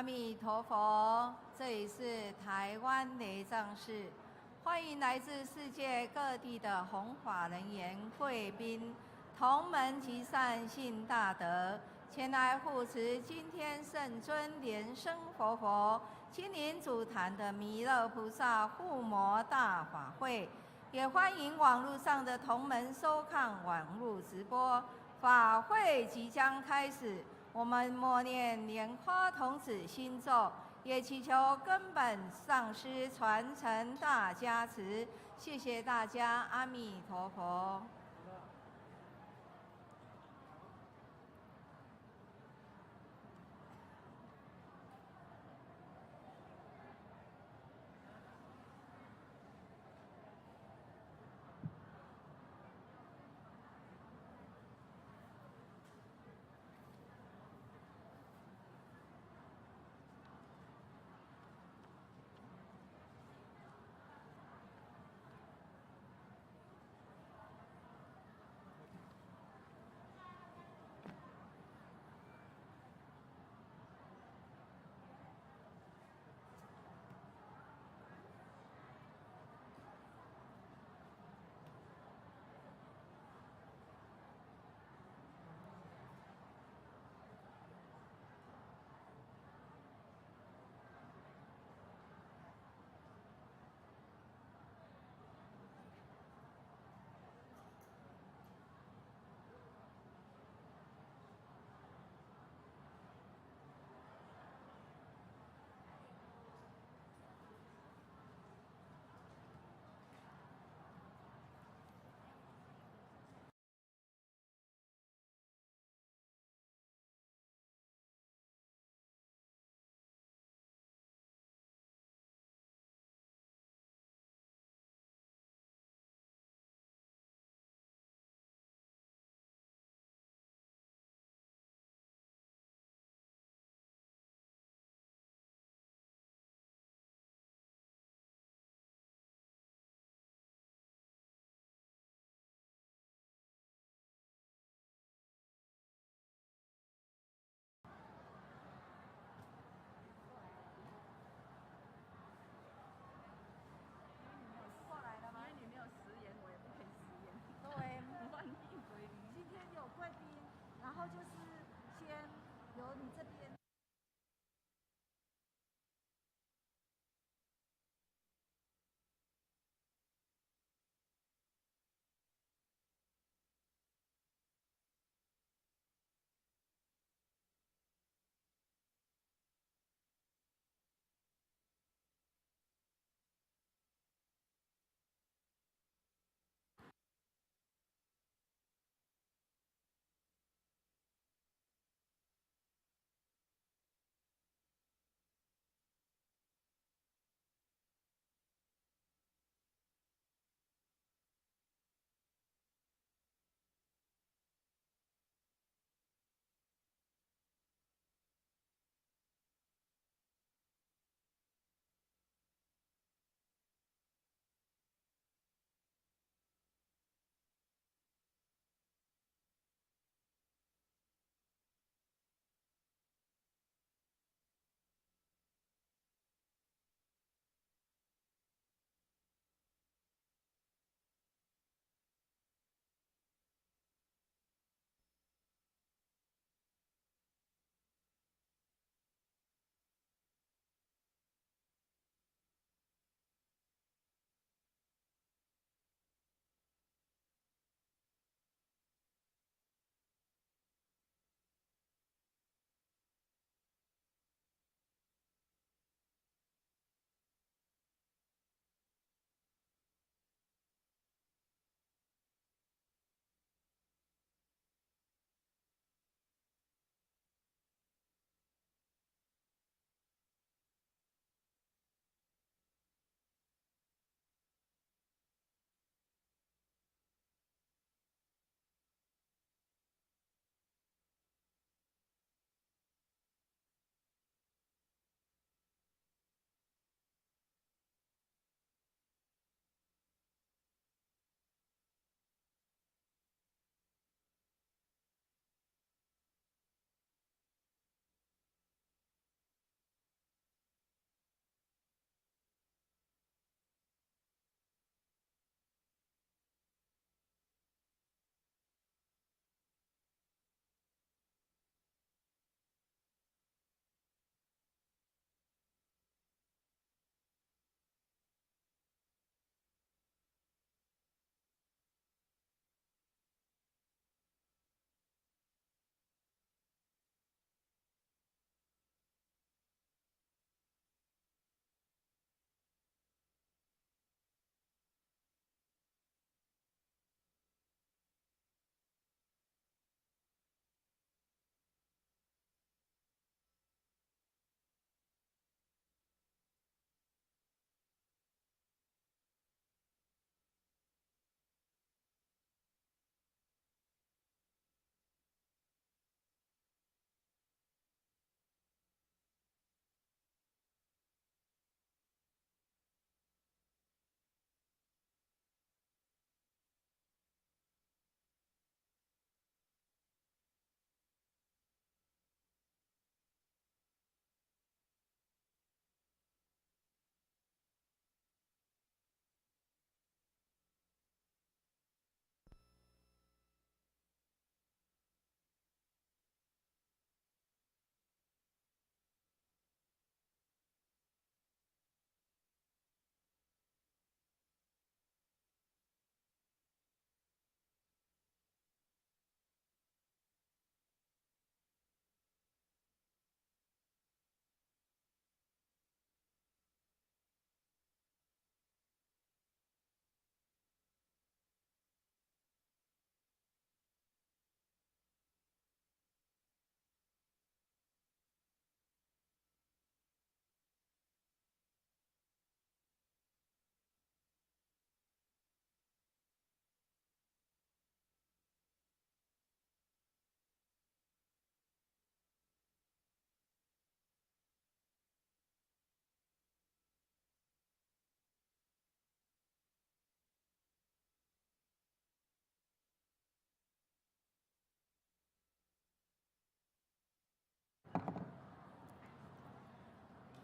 阿弥陀佛，这里是台湾LeiTsang市，欢迎来自世界各地的弘法人员、贵宾、同门及善信大德，前来护持今天圣尊莲生活佛亲临主坛的弥勒菩萨护摩大法会，也欢迎网络上的同门收看网络直播。法会即将开始。我们默念莲花童子心咒，也祈求根本上师传承大加持。谢谢大家，阿弥陀佛。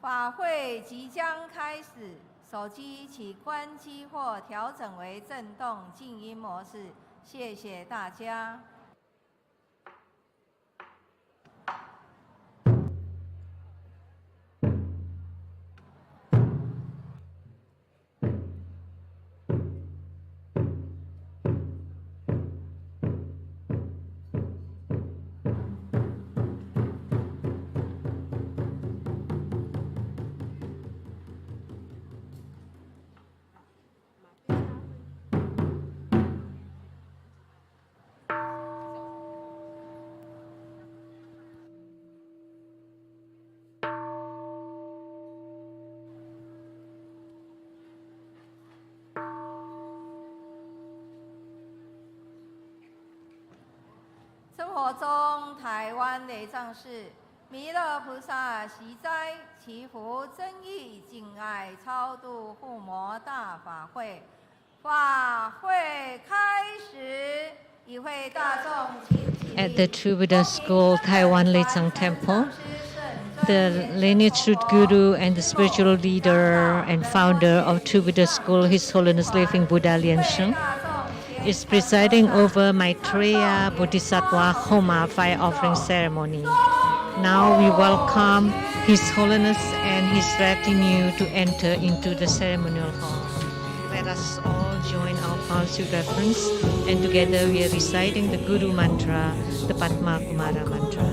法会即将开始，手机请关机或调整为震动静音模式，谢谢大家。生活中，台湾雷藏寺弥勒菩萨习斋祈福增益敬爱超度护摩大法会，法会开始，与会大众请起立。 At the True Buddha School, Taiwan LeiTsang Temple, the lineage guru and the spiritual leader and founder of True Buddha School, His Holiness Living Buddha LianSheng, is presiding over Maitreya Bodhisattva Homa fire offering ceremony. Now we welcome His Holiness and his retinue to enter into the ceremonial hall. Let us all join our palms with reverence, and together we are reciting the Guru Mantra, the Padma Kumara Mantra.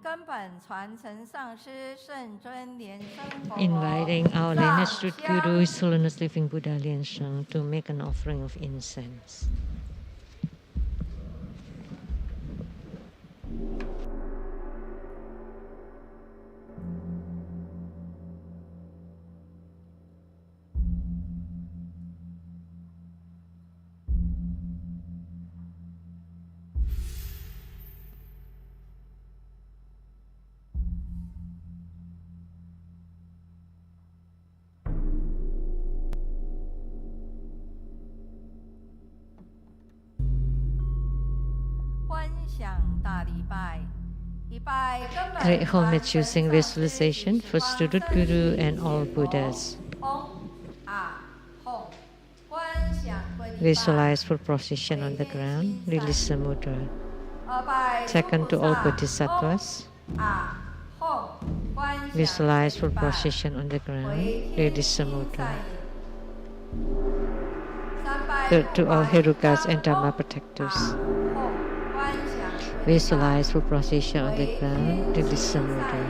根本传承上师圣尊莲生佛 Inviting our lineage root guru, His Holiness Living Buddha LianSheng, to make an offering of incense. Great homage using visualization for student guru and all Buddhas. Visualize full procession on the ground, release the mudra. Second to all Bodhisattvas. Visualize full procession on the ground, release the mudra. Third to all Herukas and Dharma protectors. Visualize full procession on the ground, release the mudra.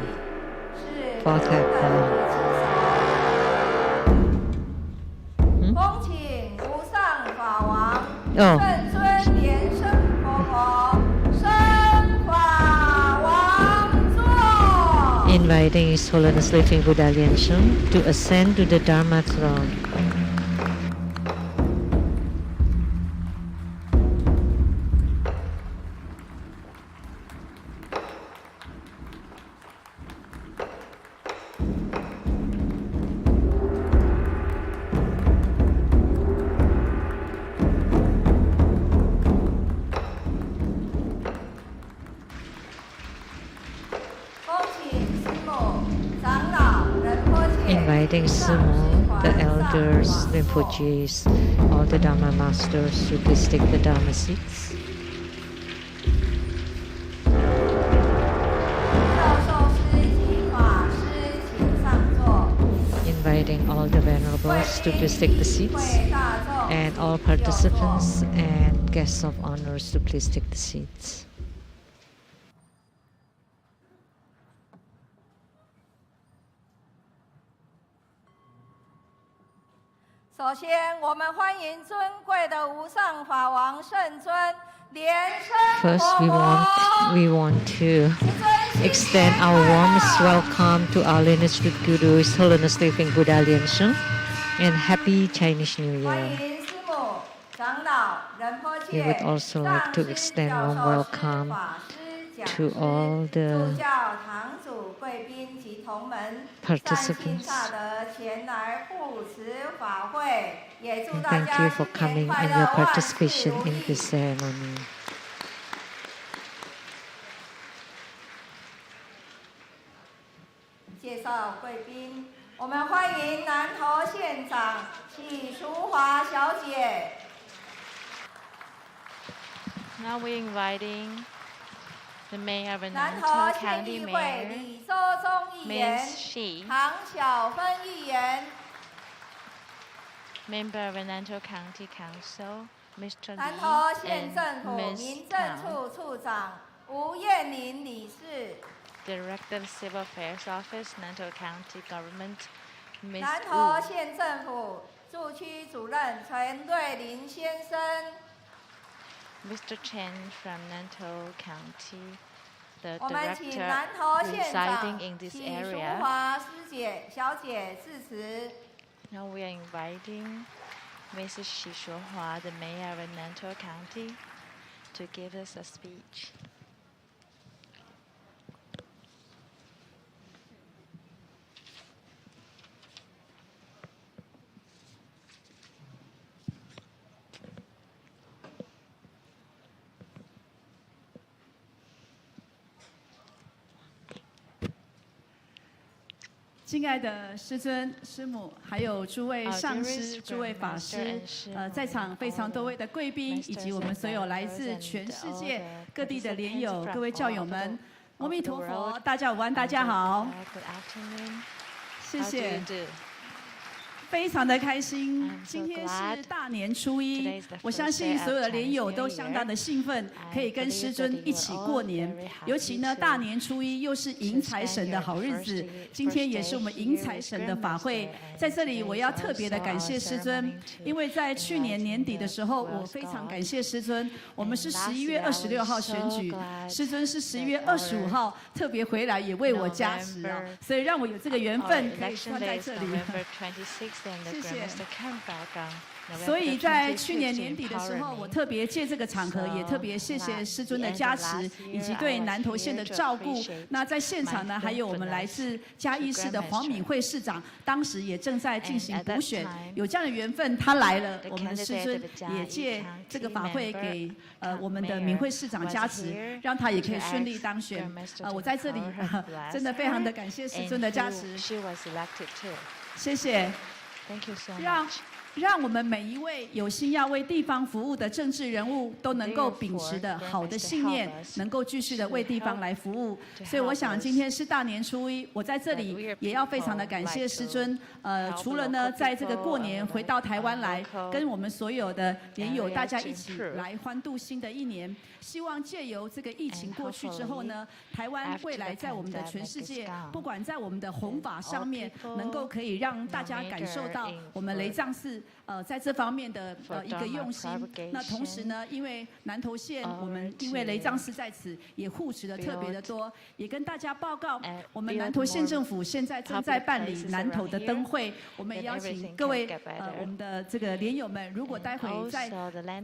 Fourth heaven. Inviting His Holiness Living Buddha LianSheng to ascend to the Dharma throne. Inviting Sumo, the elders, Rinpoches, all the Dharma masters to please take the Dharma seats. Inviting all the venerables to please take the seats, and all participants and guests of honors to please take the seats. 首先，我们欢迎尊贵的无上法王圣尊莲生佛 First, we want to extend our warmest welcome to our lineage root guru, His Holiness Living Buddha LianSheng, and Happy Chinese New Year. We would also like to extend warm welcome to all the participants. And thank you for coming and your participation in this ceremony. 介绍贵宾，我们欢迎南投县长许淑华小姐。 Now we're inviting the Mayor of Nantou County Mayor, Ms. Shi, Member of Nantou County Council, Mr. Li, and Ms. Tang, Director of Civil Affairs Office, Nantou County Government, Ms. Mr. Chen from Nantou County, the director residing in this area. Now we are inviting Mrs. Shi Shuhua, the mayor of Nantou County, to give us a speech. 敬爱的师尊、师母，还有诸位上师、诸位法师，在场非常多位的贵宾，以及我们所有来自全世界各地的莲友、各位教友们，阿弥陀佛，大家午安，大家好，谢谢。非常的开心，今天是大年初一，我相信所有的莲友都相当的兴奋，可以跟师尊一起过年。尤其呢，大年初一又是迎财神的好日子，今天也是我们迎财神的法会。在这里，我要特别的感谢师尊，因为在去年年底的时候，我非常感谢师尊，我们是11月26号选举，师尊是11月25号特别回来也为我加持啊，所以让我有这个缘分可以站在这里。谢谢。所以在去年年底的时候，我特别借这个场合，也特别谢谢师尊的加持，以及对南投县的照顾。那在现场呢，还有我们来自嘉义市的黄敏惠市长，当时也正在进行补选，有这样的缘分，他来了，我们的师尊也借这个法会给我们的敏惠市长加持，让他也可以顺利当选。我在这里真的非常的感谢师尊的加持，谢谢。让我们每一位有心要为地方服务的政治人物都能够秉持的好的信念，能够继续的为地方来服务。所以我想今天是大年初一，我在这里也要非常的感谢师尊。除了呢，在这个过年回到台湾来，跟我们所有的莲友大家一起来欢度新的一年。希望借由这个疫情过去之后呢，台湾未来在我们的全世界，不管在我们的弘法上面，能够可以让大家感受到我们雷藏寺在这方面的一个用心。那同时呢，因为南投县我们因为雷藏寺在此也护持的特别的多，也跟大家报告，我们南投县政府现在正在办理南投的灯会，我们也邀请各位我们的这个莲友们，如果待会在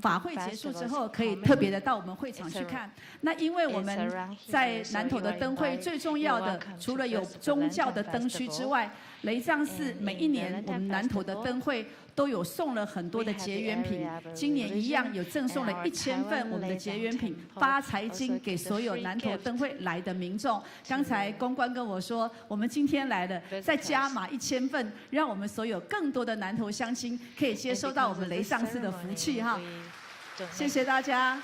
法会结束之后，可以特别的到我们会场去看。那因为我们在南投的灯会最重要的，除了有宗教的灯区之外，雷藏寺每一年我们南投的灯会都有送了很多的结缘品，今年一样有赠送了1000份我们的结缘品发财金给所有南投灯会来的民众。刚才公关跟我说，我们今天来了，再加码1000份，让我们所有更多的南投乡亲可以接收到我们雷藏寺的福气哈。谢谢大家。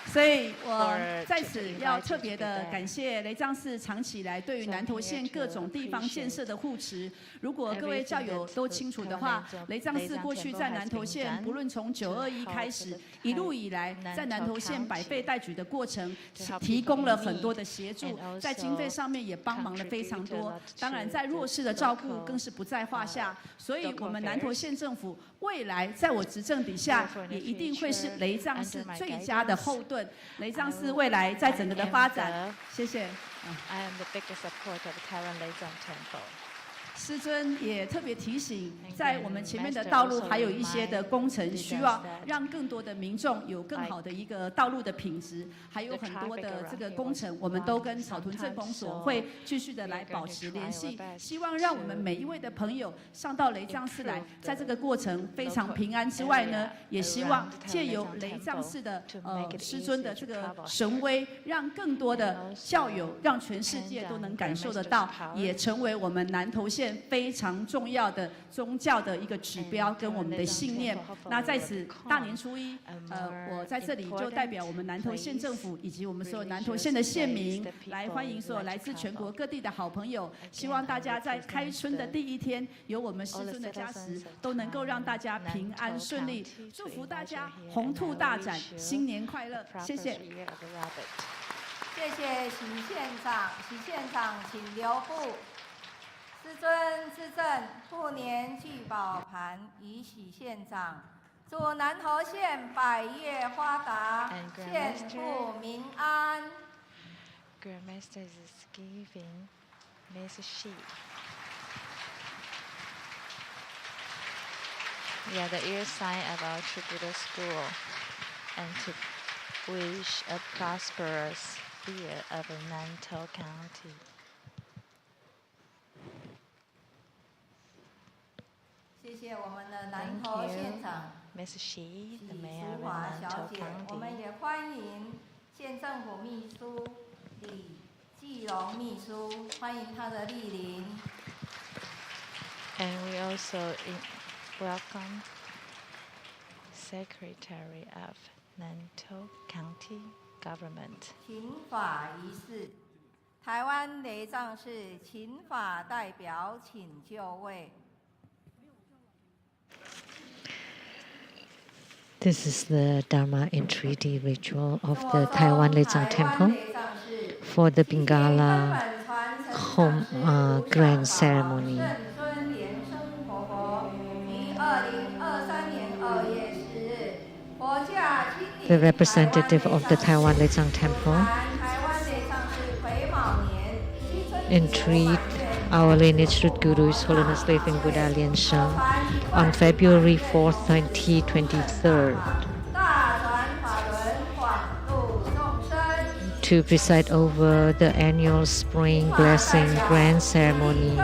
所以我在此要特别的感谢雷藏寺长期以来对于南投县各种地方建设的护持。如果各位教友都清楚的话，雷藏寺过去在南投县，不论从921开始，一路以来在南投县百废待举的过程，提供了很多的协助，在经费上面也帮忙了非常多。当然，在弱势的照顾更是不在话下。所以，我们南投县政府未来在我执政底下，也一定会是雷藏寺最佳的后盾。雷藏寺未来在整个的发展，谢谢。师尊也特别提醒，在我们前面的道路还有一些的工程，需要让更多的民众有更好的一个道路的品质，还有很多的这个工程，我们都跟草屯镇公所会继续的来保持联系，希望让我们每一位的朋友上到雷藏寺来，在这个过程非常平安之外呢，也希望借由雷藏寺的师尊的这个神威，让更多的教友，让全世界都能感受得到，也成为我们南投县非常重要的宗教的一个指标跟我们的信念。那在此大年初一，我在这里就代表我们南投县政府以及我们所有南投县的县民，来欢迎所有来自全国各地的好朋友。希望大家在开春的第一天，有我们师尊的加持，都能够让大家平安顺利。祝福大家宏兔大展，新年快乐！谢谢。谢谢许县长，许县长请留步。师尊赐赠兔年聚宝盘以许县长，祝南投县百业发达，县富民安。Grandmaster is giving Mrs. Shi. Yeah, the ear sign of our True Buddha School, and to wish a prosperous year of Nantou County. 谢谢我们的南投县长许淑华小姐，我们也欢迎县政府秘书李继荣秘书，欢迎他的莅临。And we also welcome Secretary of Nantou County Government. 请法仪式，台湾雷藏寺请法代表请就位。This is the Dharma entreaty ritual of the Taiwan LeiTsang Temple for the Pingala grand ceremony. The representative of the Taiwan LeiTsang Temple entreat our lineage root Guru, His Holiness Living Buddha LianSheng, on February 4th, 2023, to preside over the annual spring blessing grand ceremony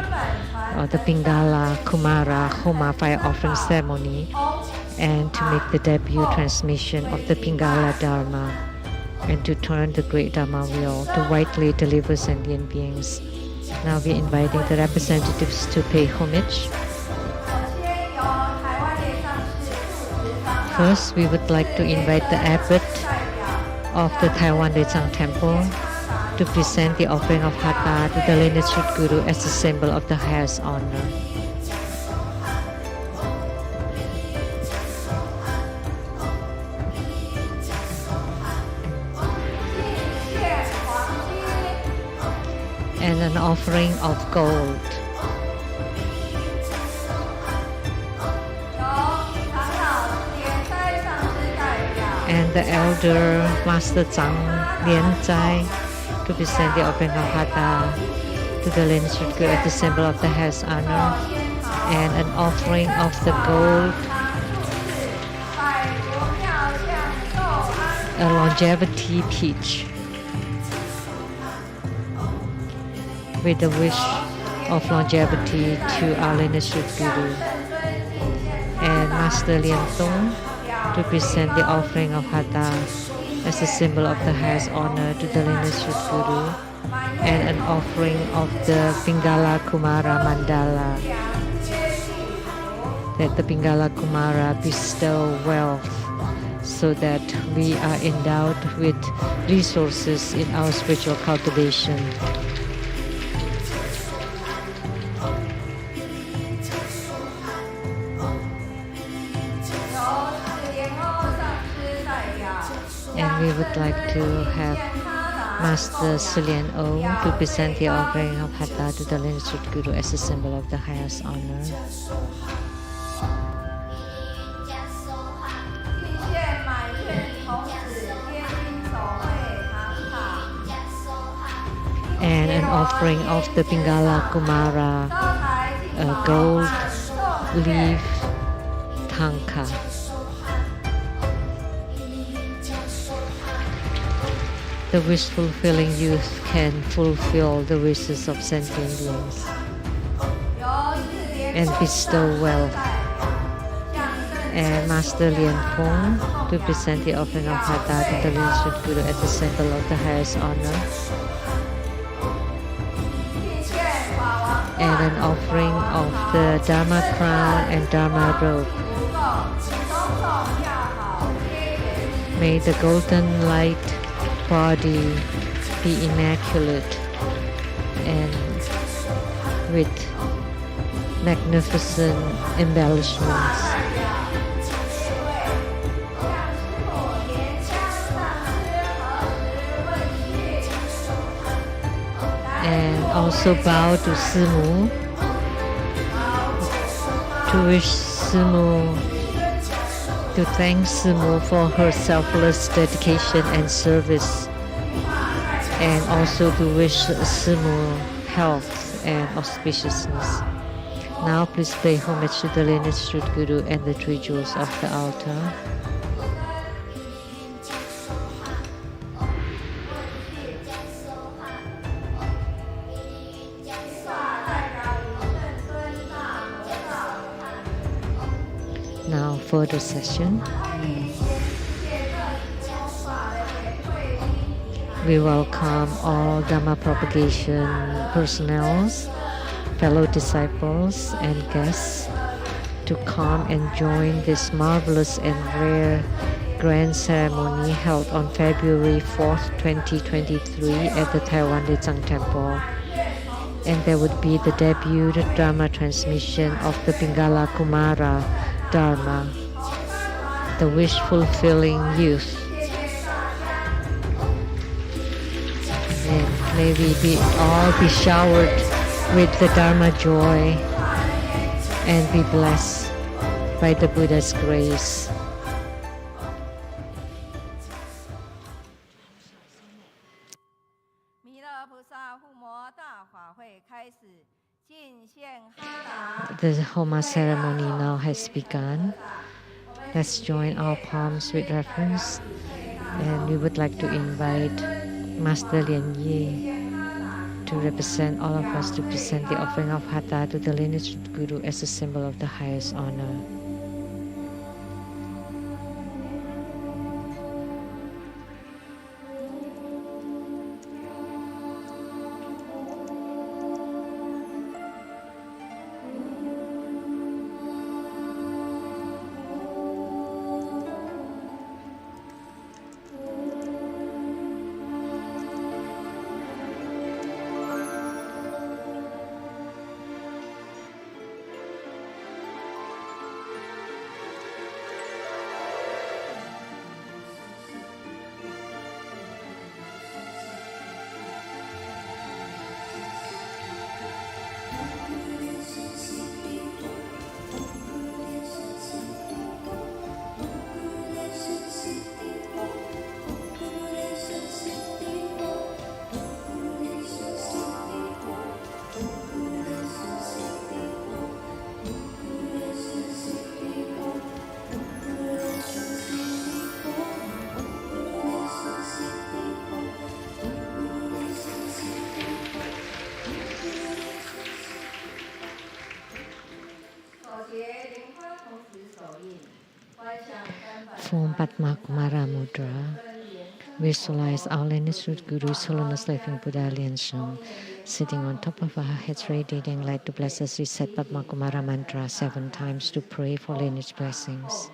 of the Pingala Kumara Homa fire offering ceremony, and to make the debut transmission of the Pingala Dharma, and to turn the great Dharma wheel to widely deliver sentient beings. Now we are inviting the representatives to pay homage. First, we would like to invite the abbot of the Taiwan LeiTsang Temple to present the offering of Hatha to the lineage root Guru as a symbol of the highest honor. And an offering of gold. And the elder Master Zhang LianSheng to present the offering of Hatha to the lineage root Guru as the symbol of the highest honor, and an offering of the gold, a longevity peach, with the wish of longevity to our lineage root Guru, and Master LianSheng to present the offering of Hatha as a symbol of the highest honor to the lineage root Guru, and an offering of the Pingala Kumara Mandala, that the Pingala Kumara bestow wealth so that we are endowed with resources in our spiritual cultivation. And we would like to have Master Sulian O to present the offering of Hatha to the lineage root Guru as a symbol of the highest honor. And an offering of the Pingala Kumara gold leaf tanka. The wish-fulfilling youth can fulfill the wishes of sentient beings and bestow wealth. And Master LianSheng to present the offering of Hatha to the lineage root Guru as the symbol of the highest honor, and an offering of the Dharma crown and Dharma robe. May the golden light body be immaculate and with magnificent embellishments. And also bow to Simu, to wish Simu, to thank Simu for her selfless dedication and service, and also to wish Simu health and auspiciousness. Now please pay homage to the lineage root Guru and the three jewels of the altar. Now further session. We welcome all Dharma propagation personnels, fellow disciples and guests to come and join this marvelous and rare grand ceremony held on February 4th, 2023 at the Taiwan LeiTsang Temple. And there would be the debut Dharma transmission of the Pingala Kumara Dharma. the wish-fulfilling youth. And may we all be showered with the Dharma joy and be blessed by the Buddha's grace. 弥勒菩萨护摩大法会开始，敬献哈达。 The Homa ceremony now has begun. Let's join our palms with reverence, and we would like to invite Master Lian Yi to represent all of us to present the offering of Hatha to the lineage Guru as a symbol of the highest honor. Form Padma Kumara Mudra. Visualize our lineage Guru, His Holiness Living Buddha LianSheng, sitting on top of our heads, radiating light to bless us. Recite Padma Kumara mantra 7 times to pray for lineage blessings.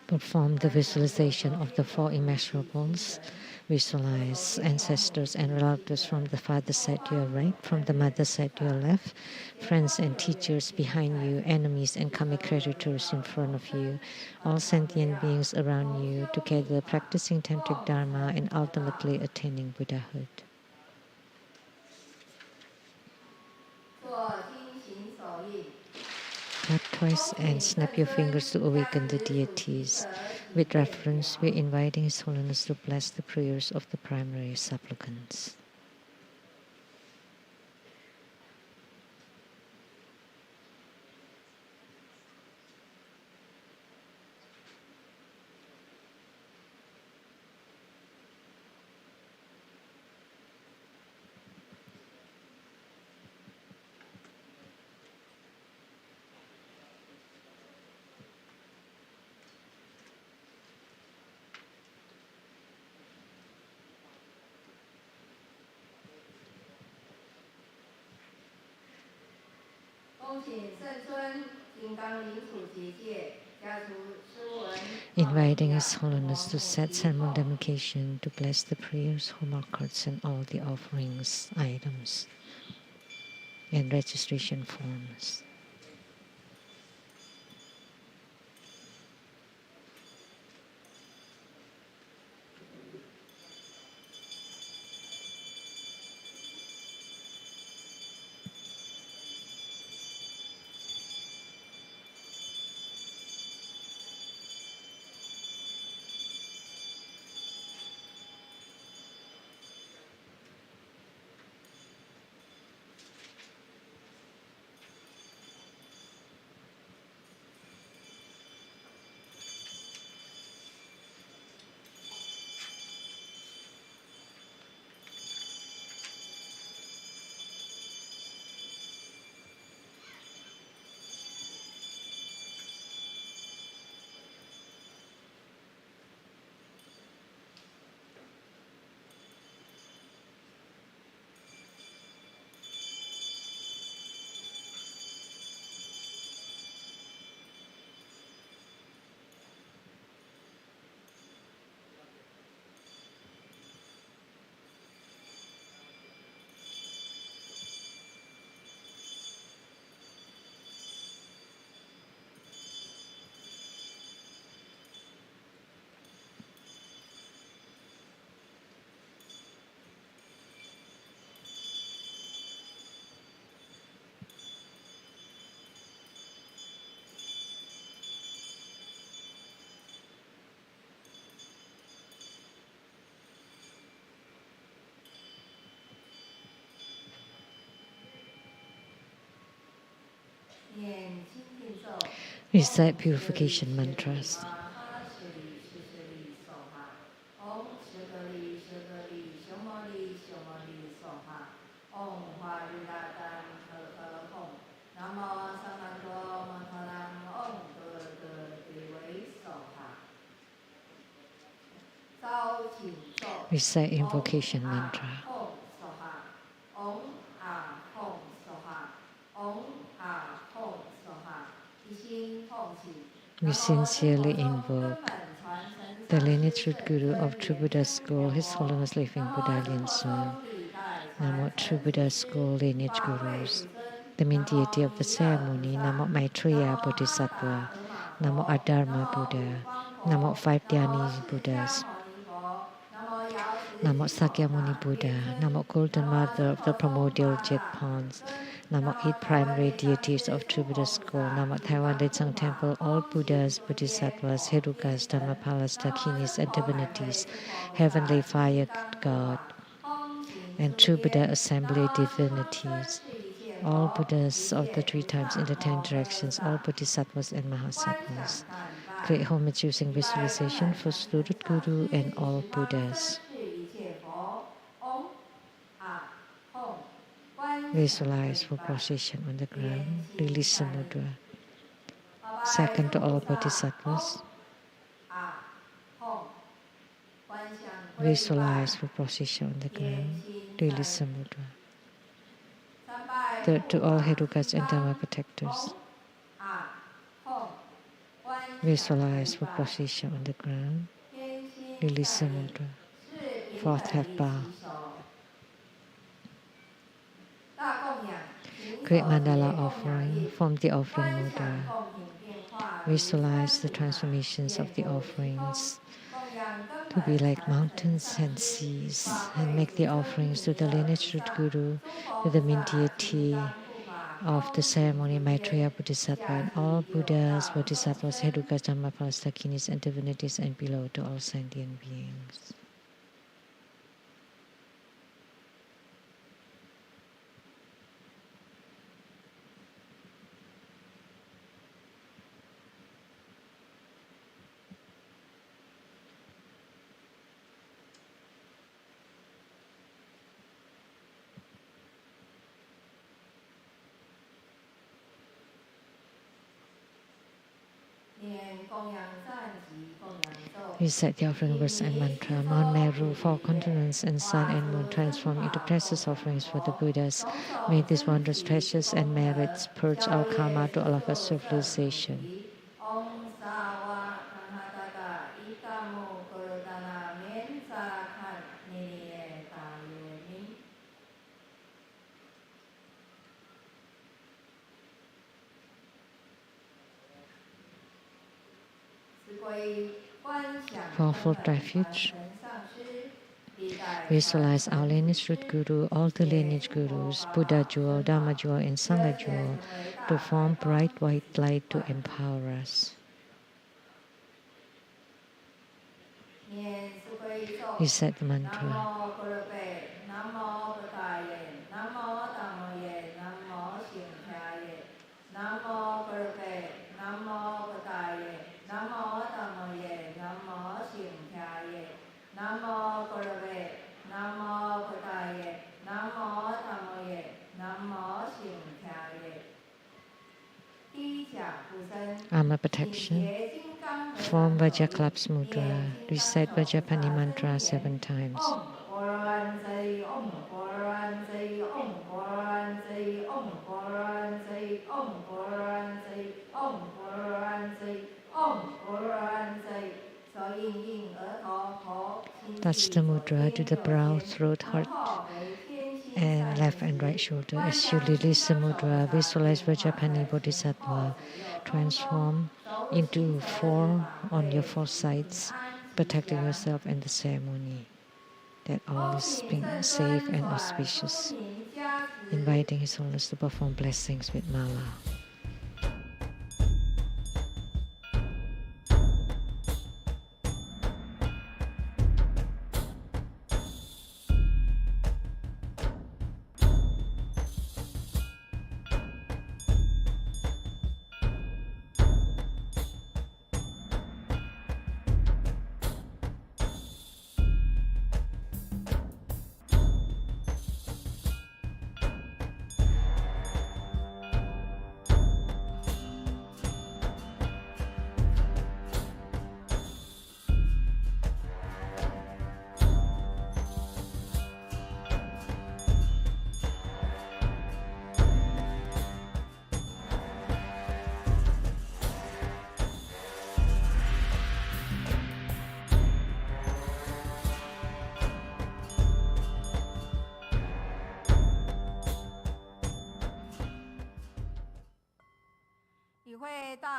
Perform the visualization of the 4 immeasurables. Visualize ancestors and relatives from the father's side to your right, from the mother's side to your left, friends and teachers behind you, enemies and karmic creditors in front of you, all sentient beings around you, together practicing tantric dharma and ultimately attaining Buddhahood. Clap twice and snap your fingers to awaken the deities. With reverence, we're inviting His Holiness to bless the prayers of the primary supplicants. Inviting His Holiness to set sermon dedication to bless the prayers, home cards, and all the offerings, items, and registration forms. Recite purification mantras. Recite invocation mantra. We sincerely invoke the lineage root guru of True Buddha School, His Holiness Living Buddha LianSheng. Namo True Buddha School lineage gurus, the main deity of the ceremony. Namo Maitreya Bodhisattva. Namo Dharma Buddha. Namo five Dhyani Buddhas. Namo Sakyamuni Buddha. Namo Golden Mother of the primordial jet ponds. Namo eight primary deities of True Buddha School. Namo Taiwan LeiTsang Temple, all Buddhas, Bodhisattvas, Herukas, Dhammapalas, Dakinis, and divinities, Heavenly Fire God, and True Buddha Assembly divinities, all Buddhas of the 3 times in the 10 directions, all Bodhisattvas and Mahasattvas. Create homage using visualization for Student Guru and all Buddhas. Visualize for position on the ground. Release samudra. Second to all Bodhisattvas. Visualize for position on the ground. Release samudra. Third to all Herukas and Dharma protectors. Visualize for position on the ground. Release samudra. Fourth half bow. Create mandala offering. Form the offering mudra. Visualize the transformations of the offerings to be like mountains and seas, and make the offerings to the lineage root guru, to the main deity of the ceremony, Maitreya Bodhisattva, and all Buddhas, Bodhisattvas, Herukas, Dhammapalas, Dakinis, and divinities, and below to all sentient beings. Recite the offering verse and mantra. Mount Meru, 4 continents, and sun and moon transform into precious offerings for the Buddhas. May these wondrous treasures and merits purge our karma to all of our civilization. Fourfold refuge. Visualize our lineage root guru, all the lineage gurus, Buddha jewel, Dharma jewel, and Sangha jewel, to form bright white light to empower us. Recite the mantra. Armor protection. Form Vajraklaps mudra. Recite Vajrapani mantra 7 times. Touch the mudra to the brow, throat, heart, and left and right shoulder. As you release the mudra, visualize Vajrapani Bodhisattva transform into 4 on your 4 sides, protecting yourself and the ceremony. That all is being safe and auspicious. Inviting His Holiness to perform blessings with mala.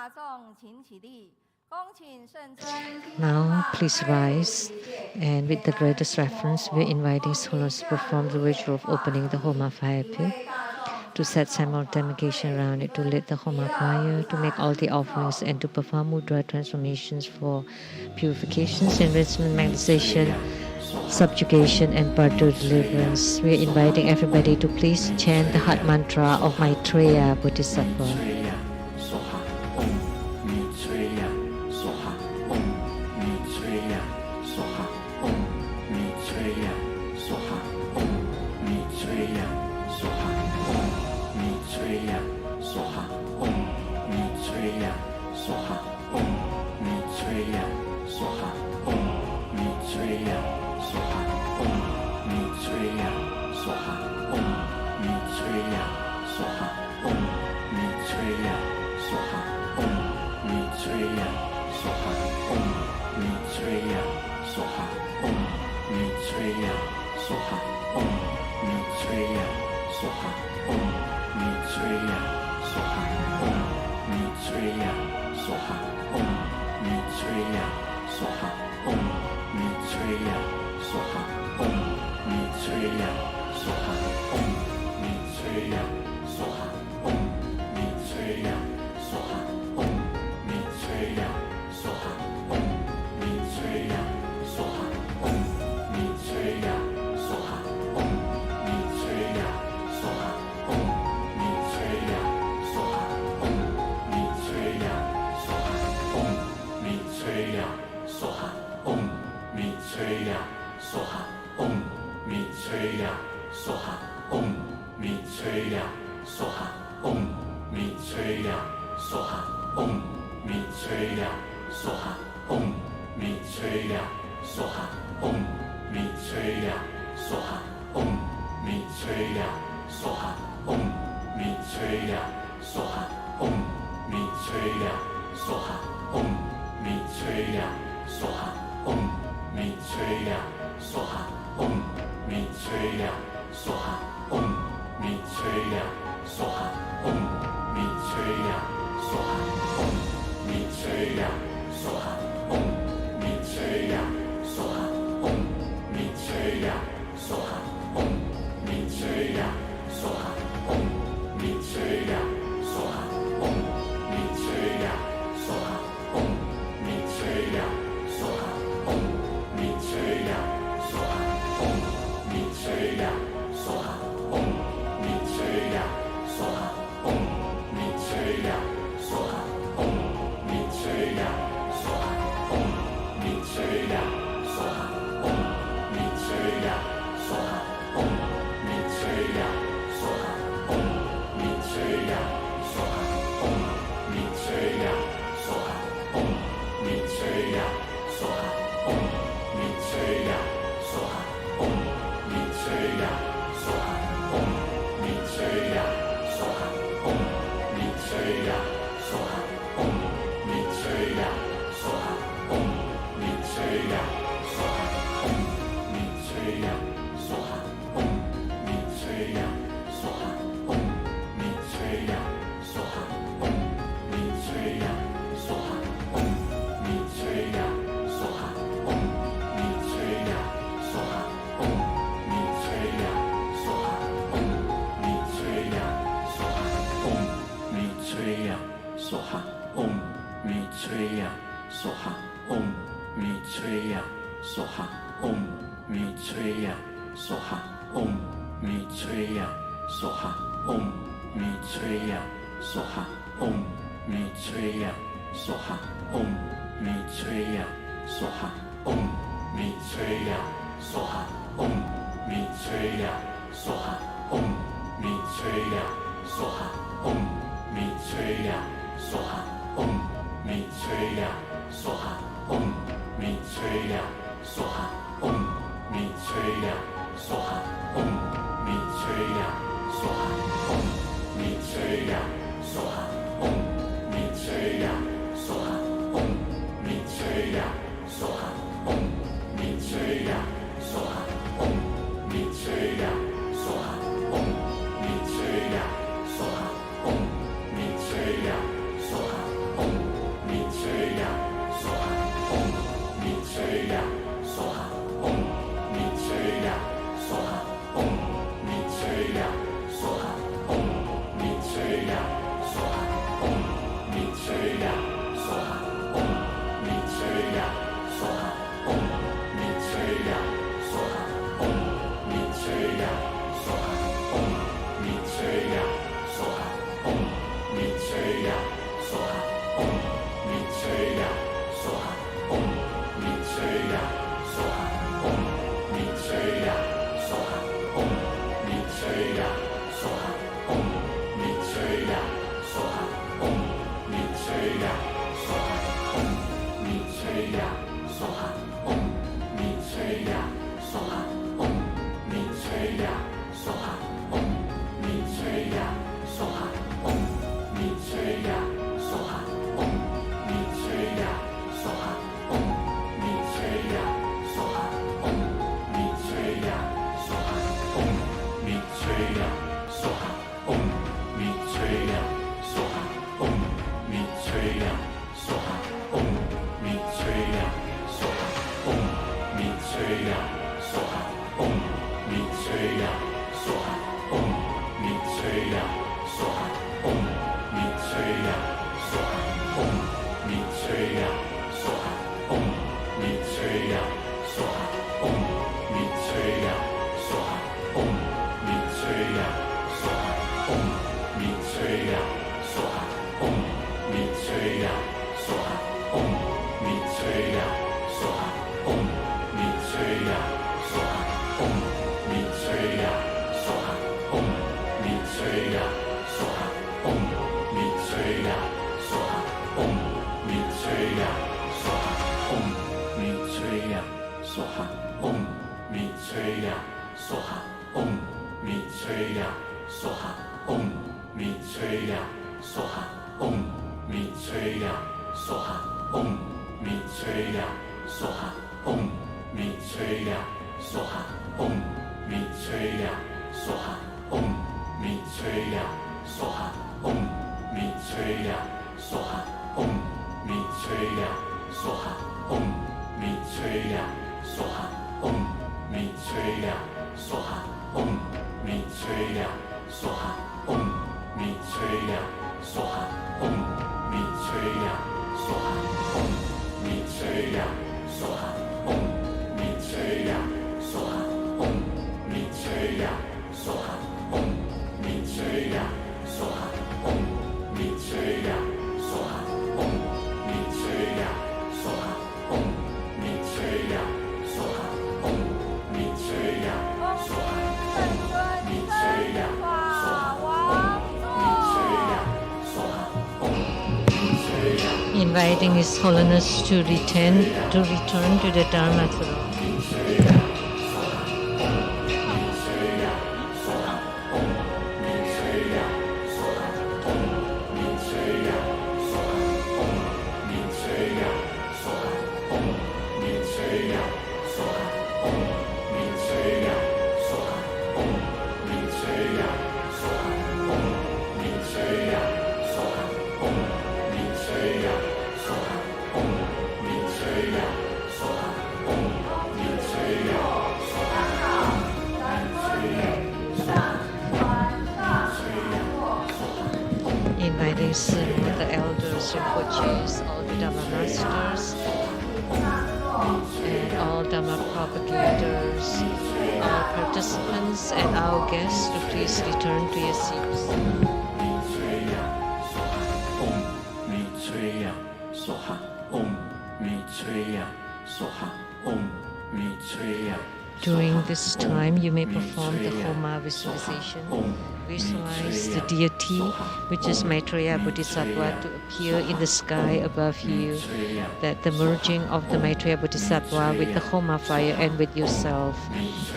大众请起立。 Now, please rise, and with the greatest reverence, we are inviting scholars to perform the ritual of opening the Homa fire pit, to set simultaneous around it, to lit the Homa fire, to make all the offerings, and to perform mudra transformations for purifications, enrichment, magnification, subjugation, and further deliverance. We are inviting everybody to please chant the heart mantra of Maitreya Bodhisattva. Om Inviting His Holiness to return to the Dharma throne. The elders, Rinpoches, all the Dharma masters, and all Dharma propagators, our participants, and our guests to please return to your seats. During this time, you may perform the Homa visualization. Visualize the deity, which is Maitreya Bodhisattva, to appear in the sky above you. That the merging of the Maitreya Bodhisattva with the Homa fire and with yourself.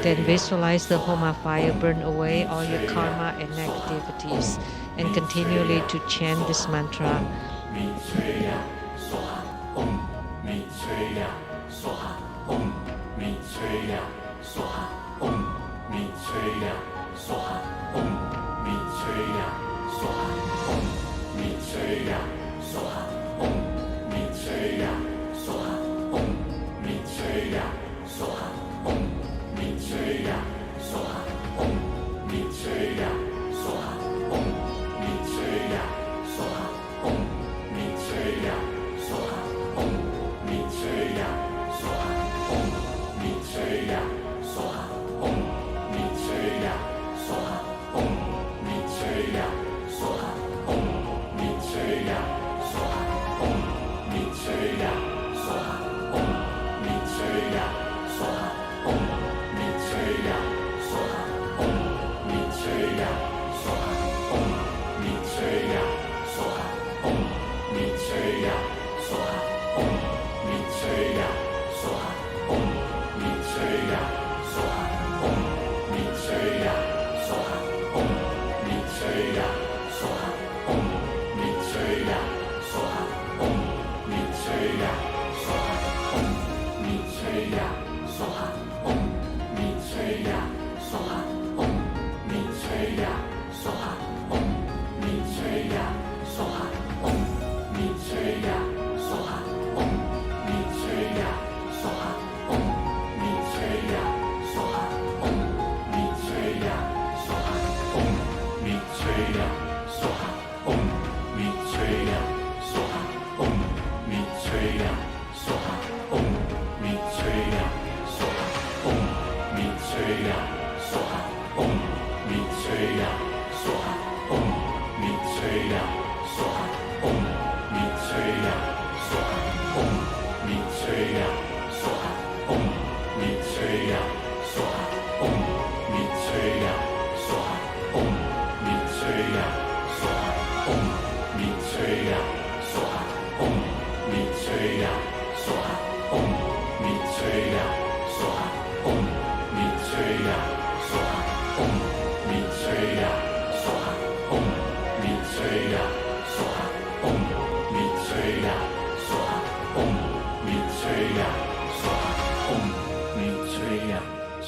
Then visualize the Homa fire burn away all your karma and negativities, and continually to chant this mantra. Maitreya Soha Om Maitreya Soha Om Maitreya Soha Om Maitreya Soha Om Maitreya Soha Om Maitreya Soha Om Maitreya Soha Om Maitreya Soha Om Maitreya Soha Om Maitreya Soha Om Maitreya Soha Om Maitreya Soha Om Maitreya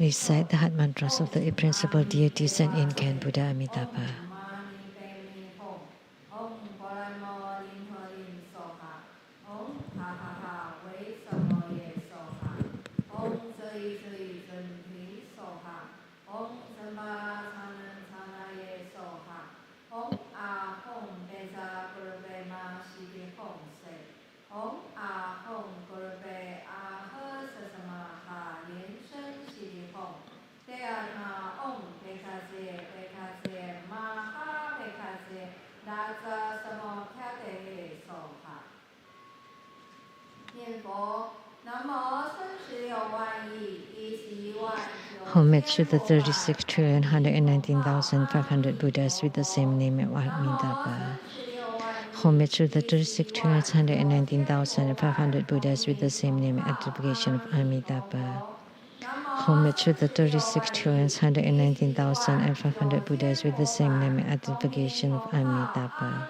Recite the heart mantras of the principal deities and incarnate Buddha Amitabha. Homage to the 36,119,500 Buddhas with the same name of Amitabha. Homage to the 36,119,500 Buddhas with the same name and identification of Amitabha. Homage to the 36,119,500 Buddhas with the same name and identification of Amitabha.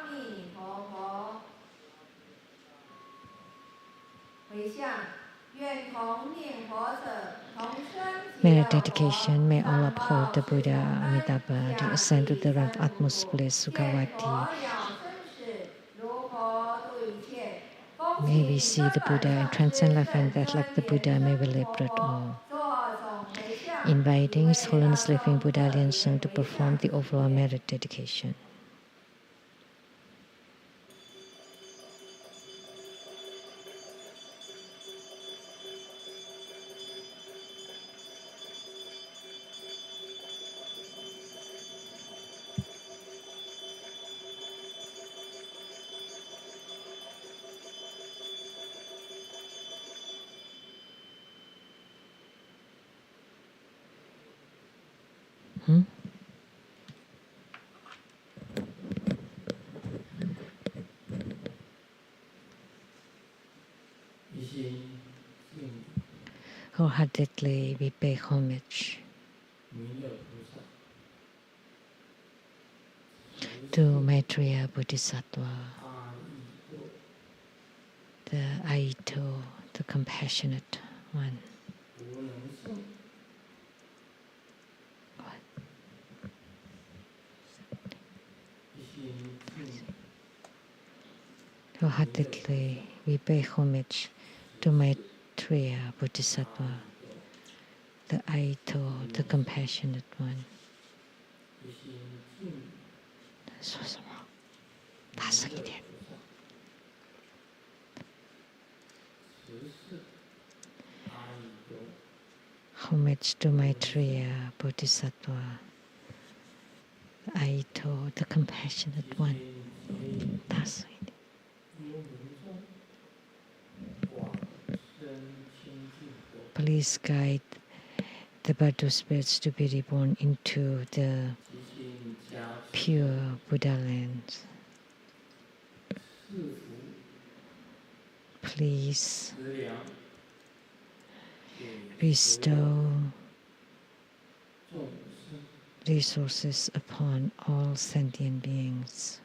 May our dedication, may all uphold the Buddha Amitabha, the ascent to the rank of utmost bliss, Sukhavati. May we see the Buddha and transcend life and death like the Buddha. May we liberate all. Inviting His Holiness Living Buddha LianSheng to perform the overall merit dedication. Wholeheartedly we pay homage to Maitreya Bodhisattva, the Aito, the compassionate one. Wholeheartedly we pay homage to Maitreya Bodhisattva, the Aito, the compassionate one. Homage to Maitreya Bodhisattva, the Aito, the compassionate one. Please guide the Badu spirits to be reborn into the pure Buddha lands. Please bestow resources upon all sentient beings.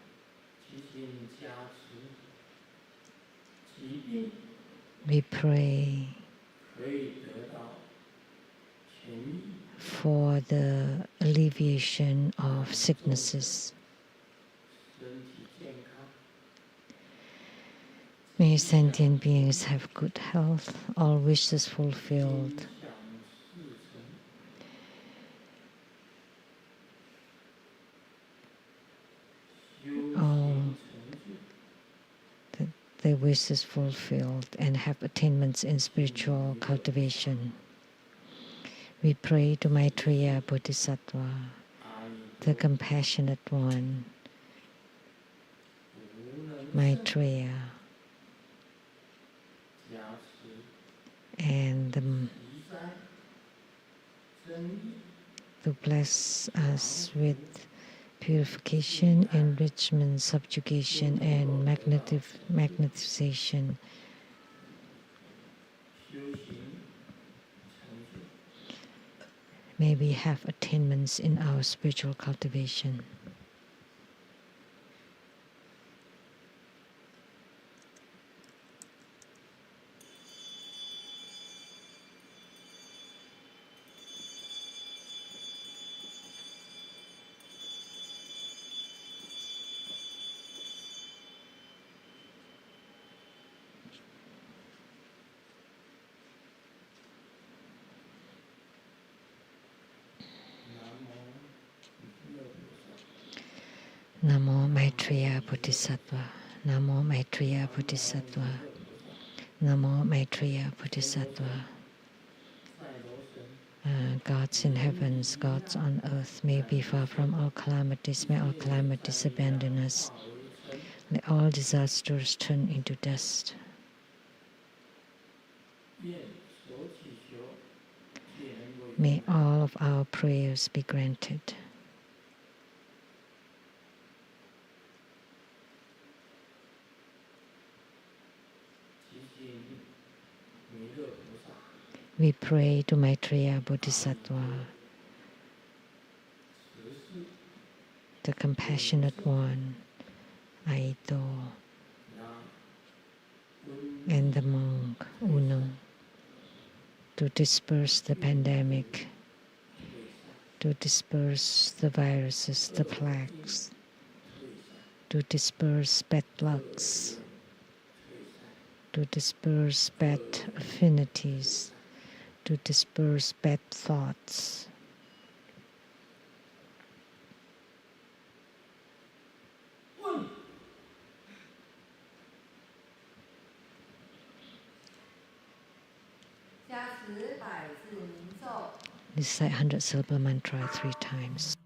We pray for the alleviation of sicknesses. May sentient beings have good health, all wishes fulfilled. All their wishes fulfilled and have attainments in spiritual cultivation. We pray to Maitreya Bodhisattva, the compassionate one, Maitreya, and to bless us with purification, enrichment, subjugation, and magnetization. May we have attainments in our spiritual cultivation. Namo Maitreya Bodhisattva. Namo Maitreya Bodhisattva. Namo Maitreya Bodhisattva. Gods in heavens, gods on earth, may be far from all calamities. May all calamities abandon us. Let all disasters turn into dust. May all of our prayers be granted. We pray to Maitreya Bodhisattva, the compassionate one, Aito, and the monk, Unum, to disperse the pandemic, to disperse the viruses, the plagues, to disperse bad lucks, to disperse bad affinities, to disperse bad thoughts. Recite 100-syllable mantra 3 times.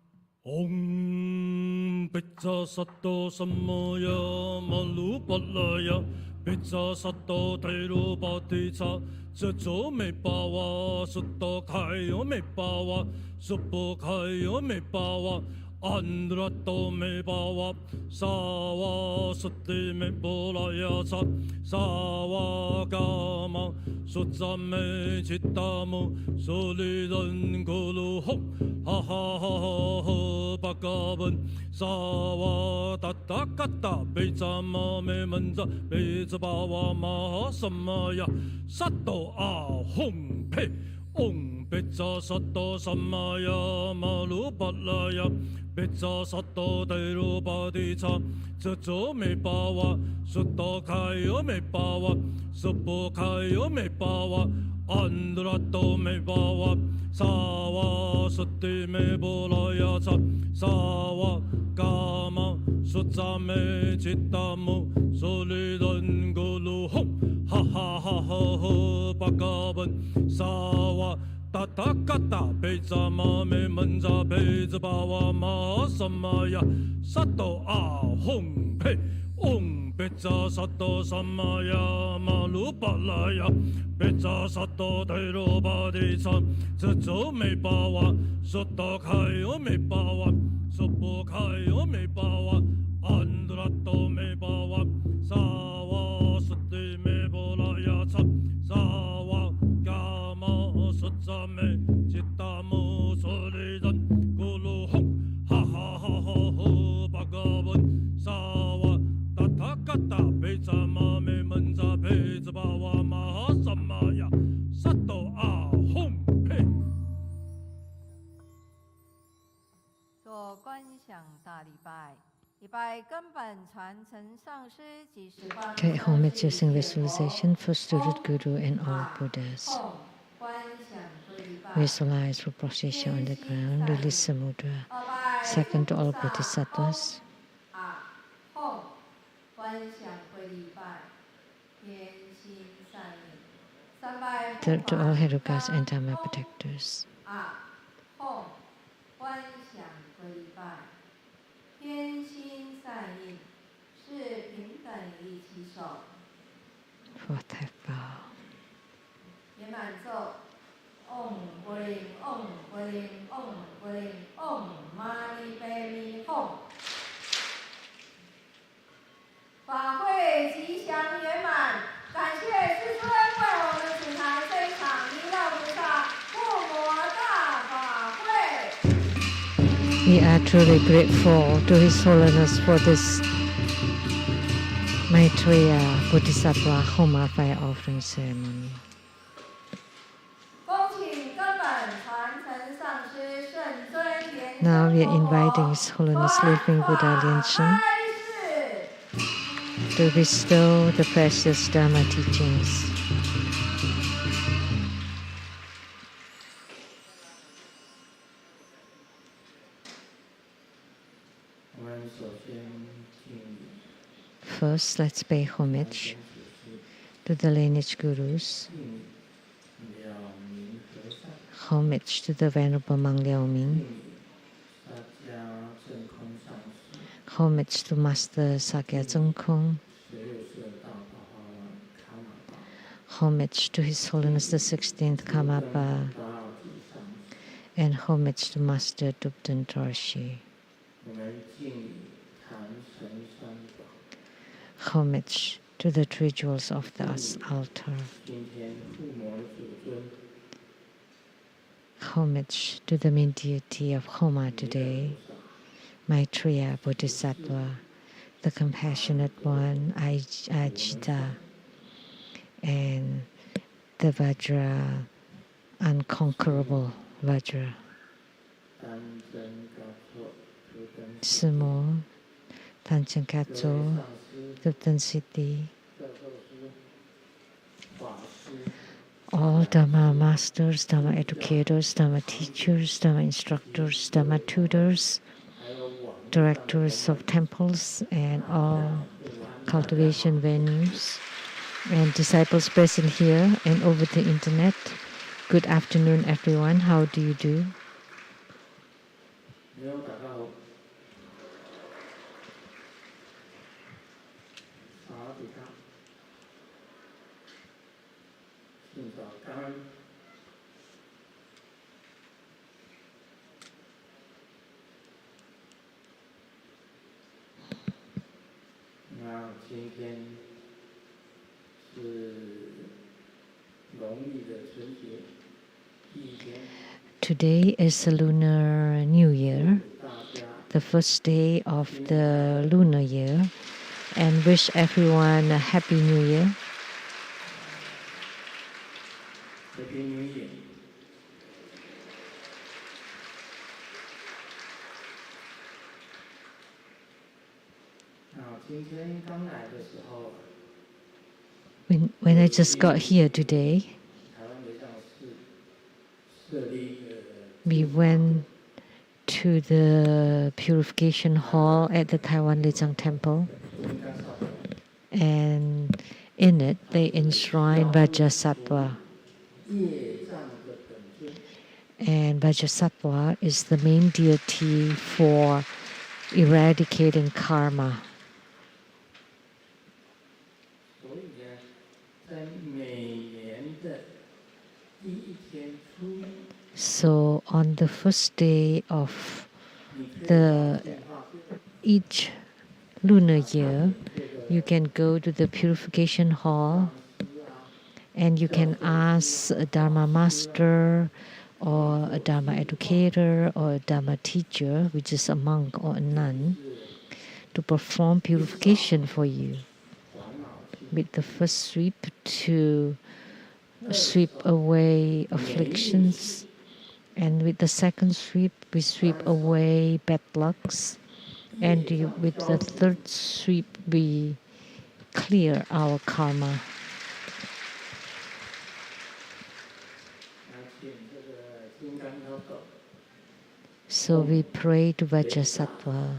Om Pizza Sato Samaya Malupalaya Pizza Sato Teiru Patitsa Zetsu Me Pawa Sutta Kayo Me Pawa Suppo Kayo Me Pawa Andrato Me Pawa Sawa Sutti Me Bolaya Sa Sawa Kama Sutsa Me Chittamu Solidan Gulu Hong Ha ha ha ha ha Bhagavan Sawa Tatakata Bejama Me Manza Bezabawa Maha Samaya Sato Ahong Pe Om Pizza Sato Samaya Malupalaya Pizza Sato Teiru Patitsa Zetsu Me Pawa Sutta Kayo Me Pawa Suppo Kayo Me Pawa Andrato Me Pawa Sawa Sutti Me Bolaya Sa Sawa Kama Sutsa Me Chittamu Solidan Gulu Hong Ha ha ha ha ha Bhagavan Sawa Tatakata Bejama Me Manza Bezabawa Ma Samaya Sato Ahong Pe Om Pizza Sato Samaya Malupalaya Pizza Sato Teiru Patitsa Zetsu Me Pawa Sutta Kayo Me Pawa Suppo Kayo Me Pawa Andrato Me Pawa Sawa Sutti Me Bolaya Sa Sawa Kama Sutsa Me Chittamu Solidan Gulu Hong Ha ha ha ha ha Bhagavan Sawa Tatakata Bejama Me Manza Bezabawa Maha Samaya Sato Ahong Pe 做观想大礼拜，礼拜根本传承上师及时光。 Take homage using visualization for student Guru and all Buddhas. 观想归礼拜。 Visualize for procession on the ground, release the mudra. Second to all Bodhisattvas. 观想归礼拜，天心善念。三拜。 Third to all Herukas and Dharma protectors. 观想归礼拜，天心善念是平等一起手。 Fourth half bow. 圆满咒。 Om Guling Om Guling Om Guling Om Mani Padme Hum。 法会吉祥圆满，感谢师尊为我们主持这一场弥勒菩萨护摩大法会。 We are truly grateful to His Holiness for this Maitreya Bodhisattva Homa fire offering ceremony. 恭请根本传承上师圣尊莲。 Now we are inviting His Holiness Living Buddha LianSheng to bestow the precious Dharma teachings. 我们首先 first, let's pay homage to the lineage gurus. Homage to the Venerable Mang Liao Ming. Homage to Master Sakya Zeng Kong. Homage to His Holiness the 16th Karmapa. And homage to Master Dubden Dorshi. Homage to the three jewels of the altar. Homage to the main deity of Homa today, Maitreya Bodhisattva, the compassionate one, Ajita, and the Vajra, unconquerable Vajra. Sumo, Tanchen Katso, Dubden City, all Dharma masters, Dharma educators, Dharma teachers, Dharma instructors, Dharma tutors, directors of temples and all cultivation venues, and disciples present here and over the internet. Good afternoon, everyone. How do you do? Today is the Lunar New Year, the first day of the lunar year, and wish everyone a Happy New Year. Happy New Year. When I just got here today, we went to the purification hall at the Taiwan LeiTsang temple, and in it they enshrine Vajrasattva. And Vajrasattva is the main deity for eradicating karma. So on the first day of each lunar year, you can go to the purification hall and you can ask a Dharma master or a Dharma educator or a Dharma teacher, which is a monk or a nun, to perform purification for you. With the first sweep, to sweep away afflictions, and with the second sweep, we sweep away bad lucks, and with the third sweep, we clear our karma. So we pray to Vajrasattva.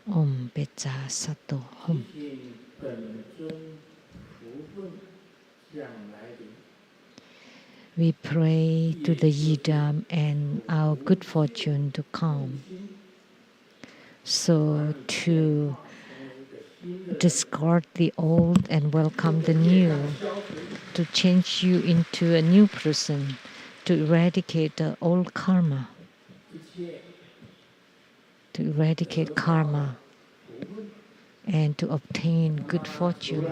Om Beja Sato Hum. We pray to the Yidam and our good fortune to come. So to discard the old and welcome the new, to change you into a new person, to eradicate the old karma, and to obtain good fortune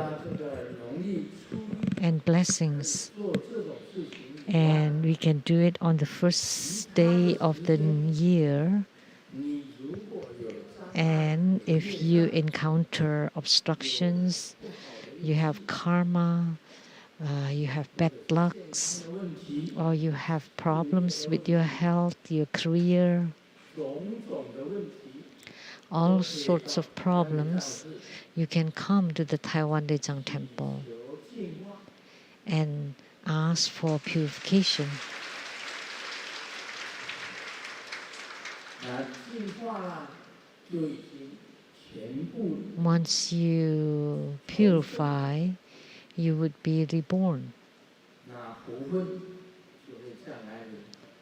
and blessings. And we can do it on the first day of the year. And if you encounter obstructions, you have karma, you have bad lucks, or you have problems with your health, your career, all sorts of problems, you can come to the Taiwan LeiTsang temple and ask for purification. Once you purify, you would be reborn.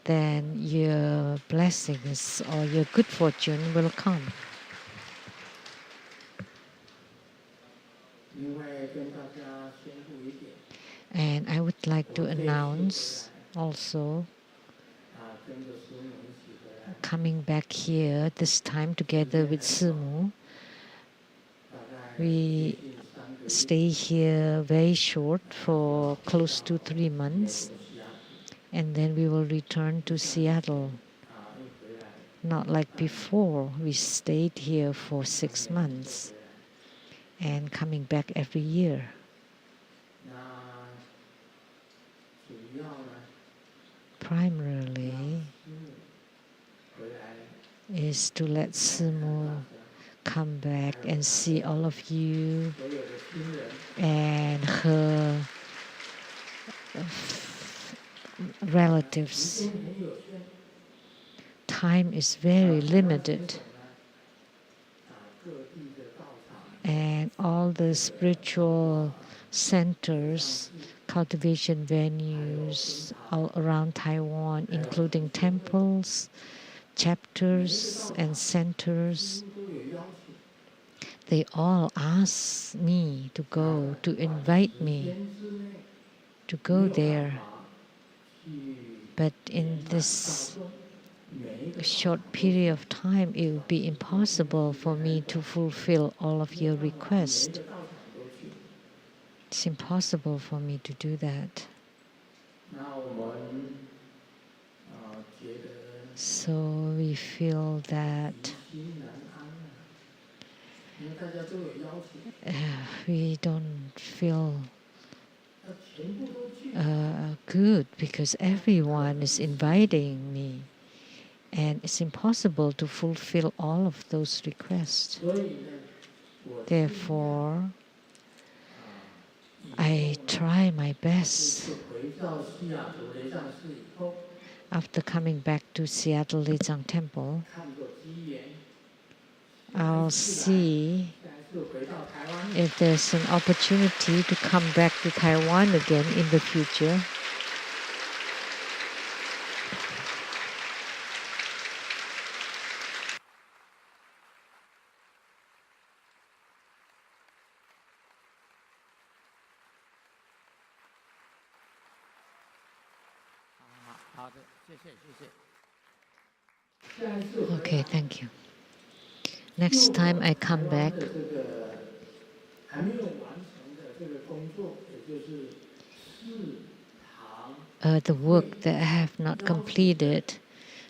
Then your blessings or your good fortune will come. And I would like to announce also, coming back here, this time together with Simu, we stay here very short for close to 3 months, and then we will return to Seattle. Not like before, we stayed here for 6 months and coming back every year. Primarily is to let Simu come back and see all of you and her relatives. Time is very limited, and all the spiritual centers, cultivation venues all around Taiwan, including temples, chapters, and centers, they all ask me to go, to invite me to go there. But in this short period of time, it would be impossible for me to fulfill all of your requests. It's impossible for me to do that. So we feel that we don't feel good because everyone is inviting me, and it's impossible to fulfill all of those requests. Therefore, I try my best. After coming back to Seattle LeiTsang Temple, I'll see if there's an opportunity to come back to Taiwan again in the future. Okay, thank you. Next time I come back, the work that I have not completed,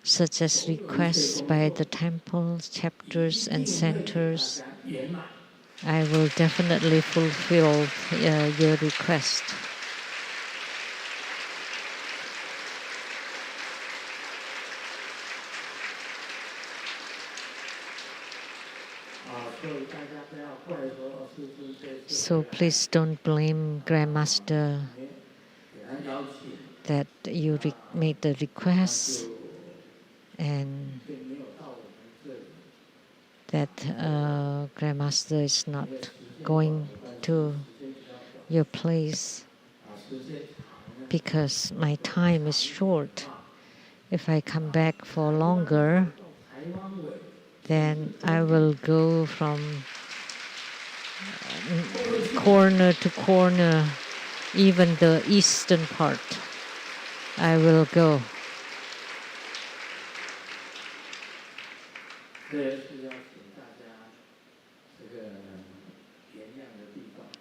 such as requests by the temples, chapters, and centers, I will definitely fulfill your request. So please don't blame Grandmaster that you made the request and that Grandmaster is not going to your place because my time is short. If I come back for longer, then I will go from corner to corner, even the eastern part. I will go.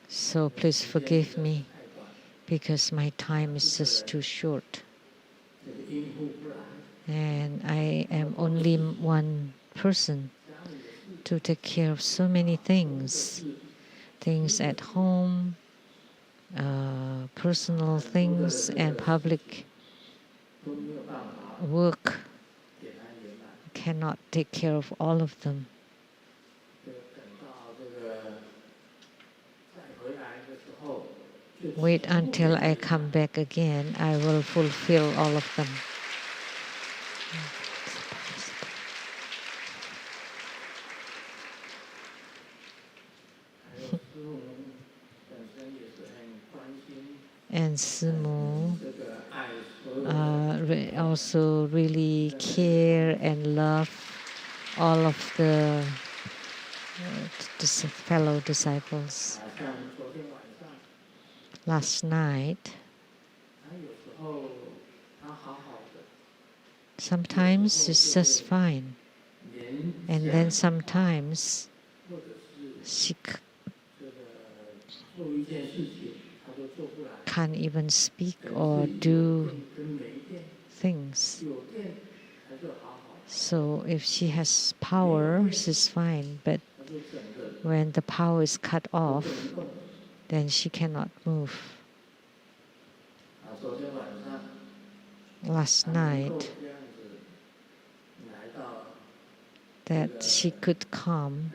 So please forgive me because my time is just too short. And I am only one person to take care of so many things at home, personal things, and public work. Cannot take care of all of them. Wait until I come back again. I will fulfill all of them. And Simu also really care and love all of the fellow disciples. Last night, sometimes it's just fine, and then sometimes she can't even speak or do things. So if she has power, she's fine, but when the power is cut off, then she cannot move. Last night, that she could come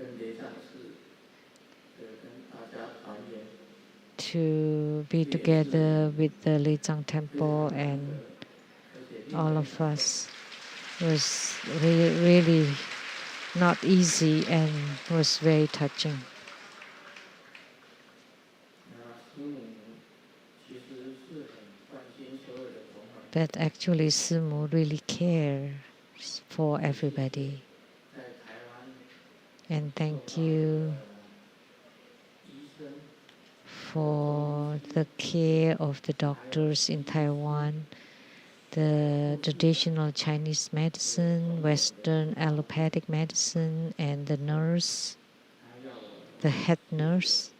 to be together with the LeiTsang temple and all of us was really not easy and was very touching. But actually Simu really cares for everybody. And thank you for the care of the doctors in Taiwan, the traditional Chinese medicine, Western allopathic medicine, and the nurse, the head nurse.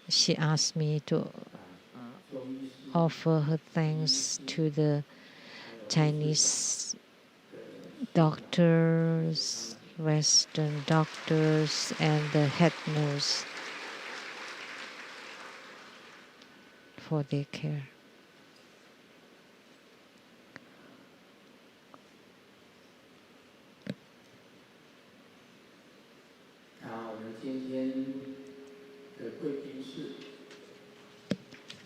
She asked me to offer her thanks to the Chinese doctors, Western doctors, and the head nurse for their care.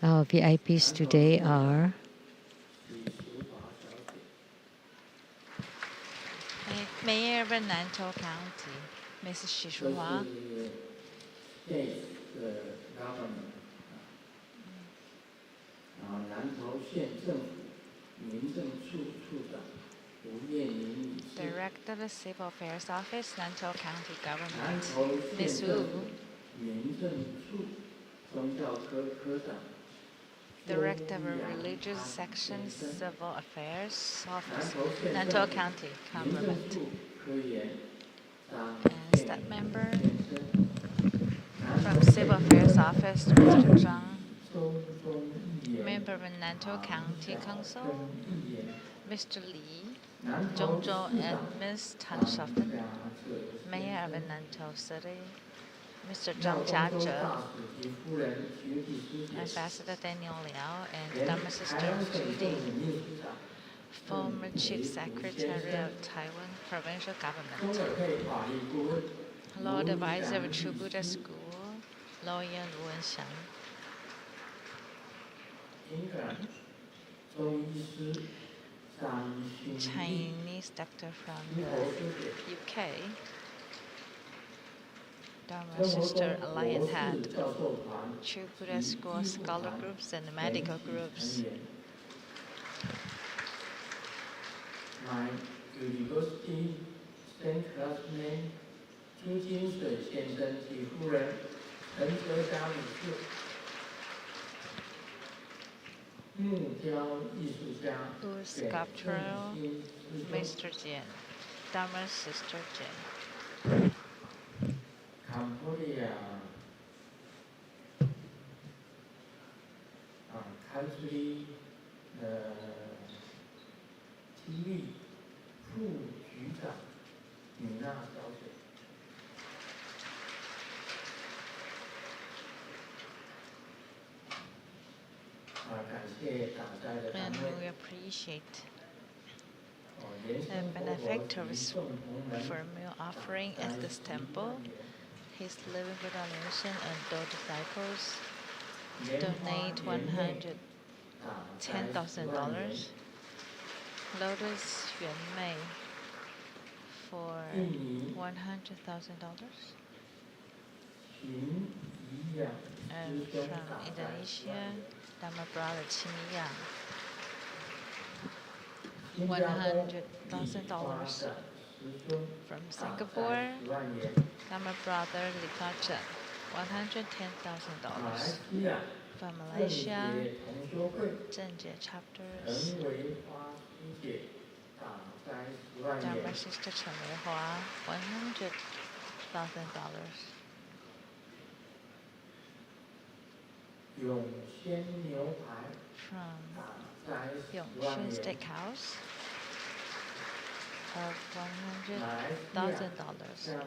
Our VIPs today are Mayor of Nantou County, Mrs. Shishua. Director of the Civil Affairs Office, Nantou County Government, Ms. Wu. Director of Religious Section, Civil Affairs Office, Nantou County Government. And staff member from Civil Affairs Office, Mr. Zhang. Member of Nantou County Council, Mr. Li, Zhongzhou, and Ms. Tan Shafen. Mayor of Nantou City, Mr. Zhang Jiazhe, Ambassador Daniel Liao, and Dharma Sister Judy, former Chief Secretary of Taiwan Provincial Government, Lord Advisor of True Buddha School, Lawyer LianSheng, Chinese doctor from the UK, Dharma Sister Alliance Head, True Buddha School scholar groups and medical groups. My university same classmate 朱金水先生及夫人陈哲嘉女士，木雕艺术家 Sculptural Mr. Jian, Dharma Sister Jian. Cambodia country 体育副局长米娜小姐。And we appreciate the benefactors for meal offering at this temple. His living Buddha LianSheng and those disciples donate $110,000. Lotus Yuanmei for $100,000. And from Indonesia, Dharma brother Qin $100,000. From Singapore, Dharma brother LeiTsang, $110,000. From Malaysia, Zhenjie chapters, Dharma sister Chen Weihua, $100,000. From Yongxin Steakhouse of $100,000.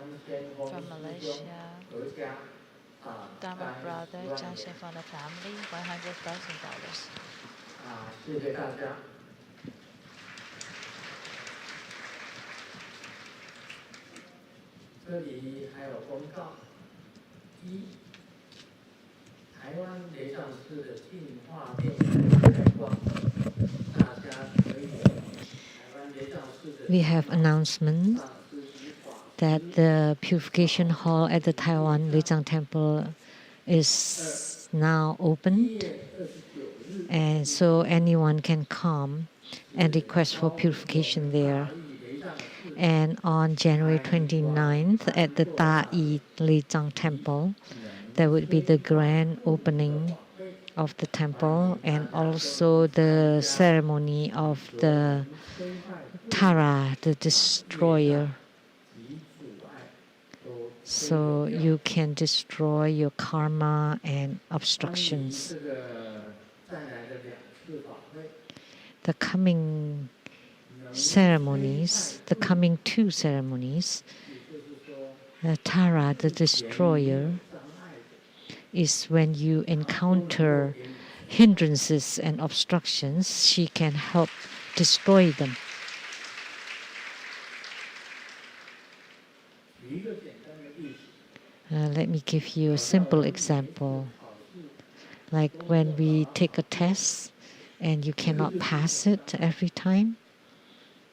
From Malaysia, Dharma brother Jiangxian from the family, $100,000. 谢谢大家。这里还有公告：一，台湾雷藏寺的净化殿开光，大家可以台湾雷藏寺的。We have announcement that the purification hall at the Taiwan LeiTsang Temple is now opened, and so anyone can come and request for purification there. And on January 29th at the Taiwan LeiTsang Temple, there would be the grand opening of the temple and also the ceremony of the Tara, the destroyer. So you can destroy your karma and obstructions. The coming ceremonies, the coming two ceremonies, Tara, the destroyer, is when you encounter hindrances and obstructions, she can help destroy them. Let me give you a simple example. Like when we take a test and you cannot pass it every time,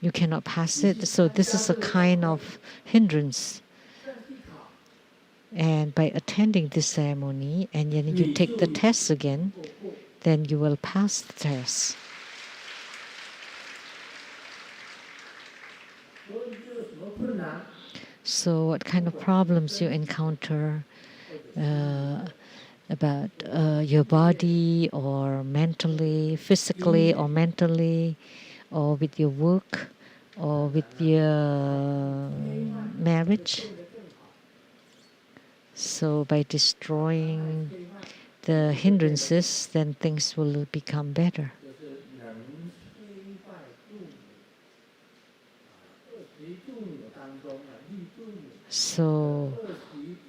you cannot pass it. So this is a kind of hindrance. And by attending this ceremony and then you take the test again, then you will pass the test. So what kind of problems you encounter about your body or mentally, physically or mentally, or with your work or with your marriage? So by destroying the hindrances, then things will become better. So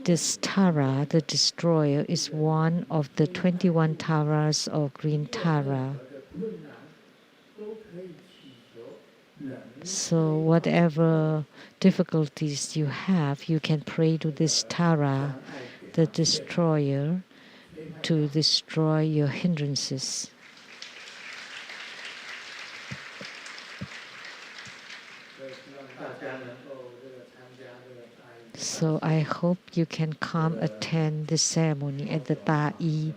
this Tara, the destroyer, is one of the 21 Taras of green Tara. So whatever difficulties you have, you can pray to this Tara, the destroyer, to destroy your hindrances. So I hope you can come attend the ceremony at the Taiwan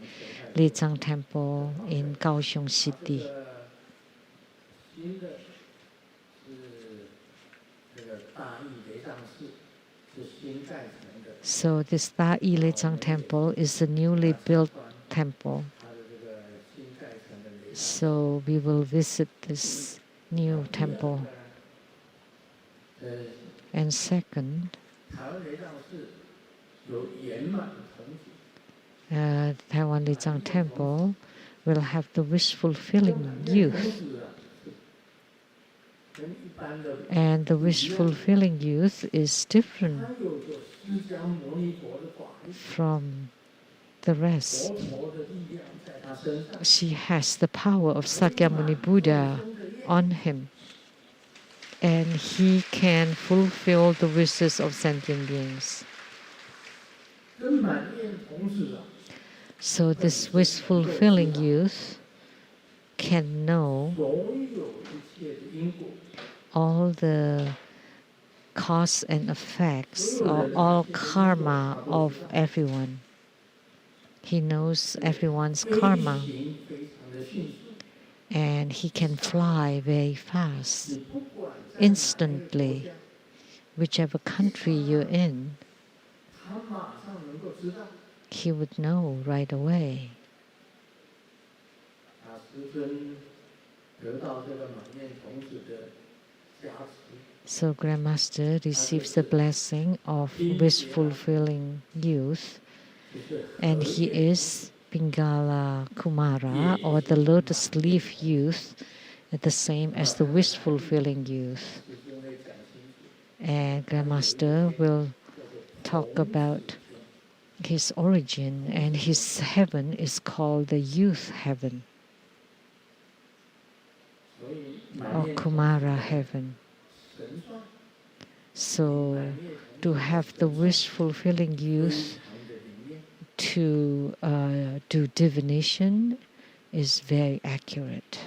LeiTsang Temple in Kaohsiung City. So this Taiwan LeiTsang Temple is a newly built temple. So we will visit this new temple. And second, Taiwan LeiTsang Temple will have the wish-fulfilling youth. And the wish-fulfilling youth is different from the rest. She has the power of Sakyamuni Buddha on him. And he can fulfill the wishes of sentient beings. So this wish-fulfilling youth can know all the cause and effects or all karma of everyone. He knows everyone's karma, and he can fly very fast, instantly. Whichever country you're in, he would know right away. So Grandmaster receives the blessing of wish-fulfilling youth, and he is Pingala Kumara, or the lotus leaf youth, the same as the wish-fulfilling youth. And Grandmaster will talk about his origin, and his heaven is called the youth heaven, or Kumara heaven. So to have the wish-fulfilling youth to do divination is very accurate.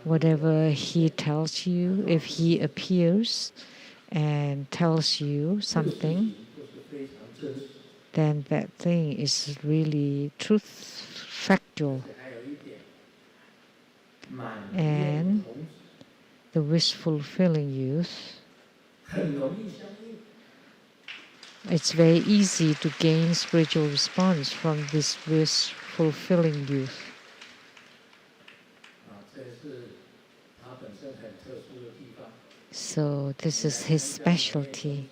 Whatever he tells you, if he appears and tells you something, then that thing is really factual. And the wish-fulfilling youth, it's very easy to gain spiritual response from this wish-fulfilling youth. So this is his specialty.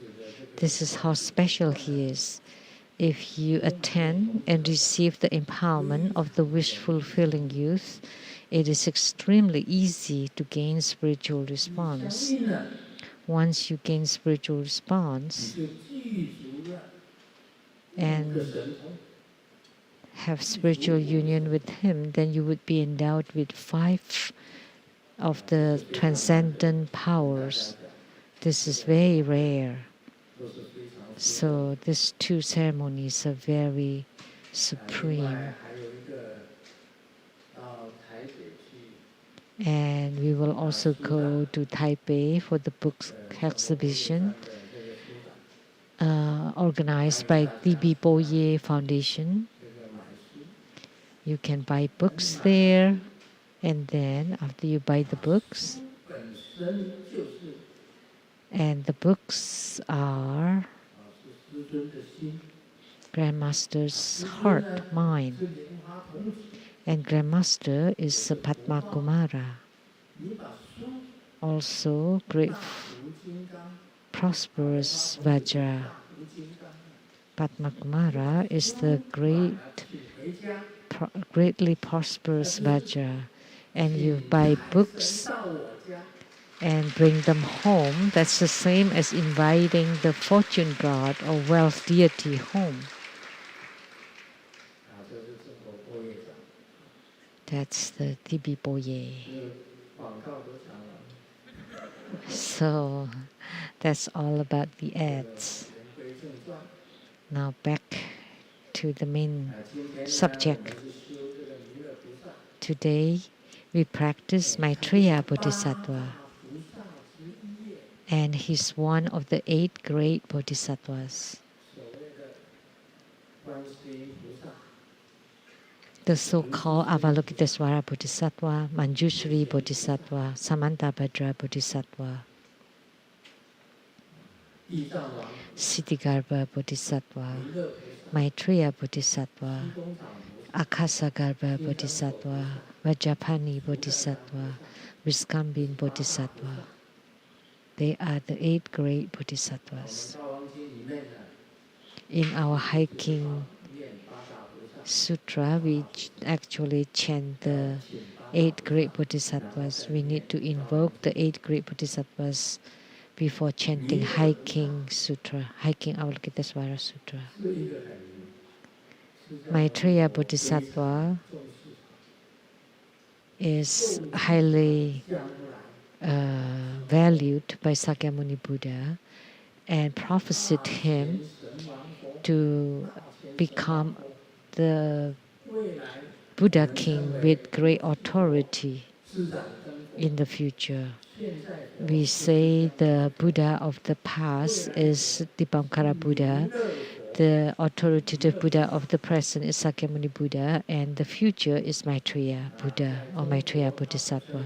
This is how special he is. If you attend and receive the empowerment of the wish-fulfilling youth, it is extremely easy to gain spiritual response. Once you gain spiritual response and have spiritual union with him, then you would be endowed with 5 of the transcendent powers. This is very rare. So these 2 ceremonies are very supreme. And we will also go to Taipei for the book exhibition organized by D.B. Boye Foundation. You can buy books there, and then after you buy the books, and the books are Grandmaster's heart, mind. And Grandmaster is Padma Kumara, also great prosperous Vajra. Padma Kumara is the greatly prosperous Vajra. And you buy books and bring them home. That's the same as inviting the fortune god or wealth deity home. That's the D.B. Boye. So that's all about the ads. Now back to the main subject. Today we practice Maitreya Bodhisattva, and he's one of the 8 great Bodhisattvas. The so-called Avalokitesvara Bodhisattva, Manjushri Bodhisattva, Samantabhadra Bodhisattva, Siddhigarbha Bodhisattva, Maitreya Bodhisattva, Akasagarbha Bodhisattva, Vajrapani Bodhisattva, Viskambin Bodhisattva. They are the 8 great Bodhisattvas. In our hiking sutra, we actually chant the 8 great Bodhisattvas. We need to invoke the 8 great Bodhisattvas before chanting hiking sutra, hiking Avalokitesvara Sutra. Maitreya Bodhisattva is highly valued by Sakyamuni Buddha, and prophesied him to become the Buddha king with great authority in the future. We say the Buddha of the past is Dipankara Buddha, the authoritative Buddha of the present is Sakyamuni Buddha, and the future is Maitreya Buddha or Maitreya Bodhisattva.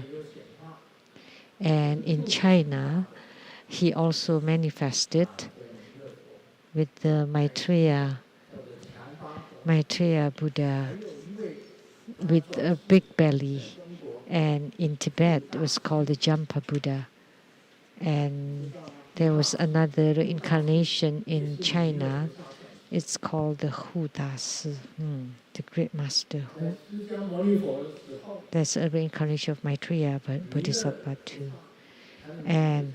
And in China, he also manifested with the Maitreya Buddha with a big belly. And in Tibet, it was called the Jampa Buddha. And there was another incarnation in China. It's called the Hu Da Si, the Great Master Hu. That's a reincarnation of Maitreya Bodhisattva too. And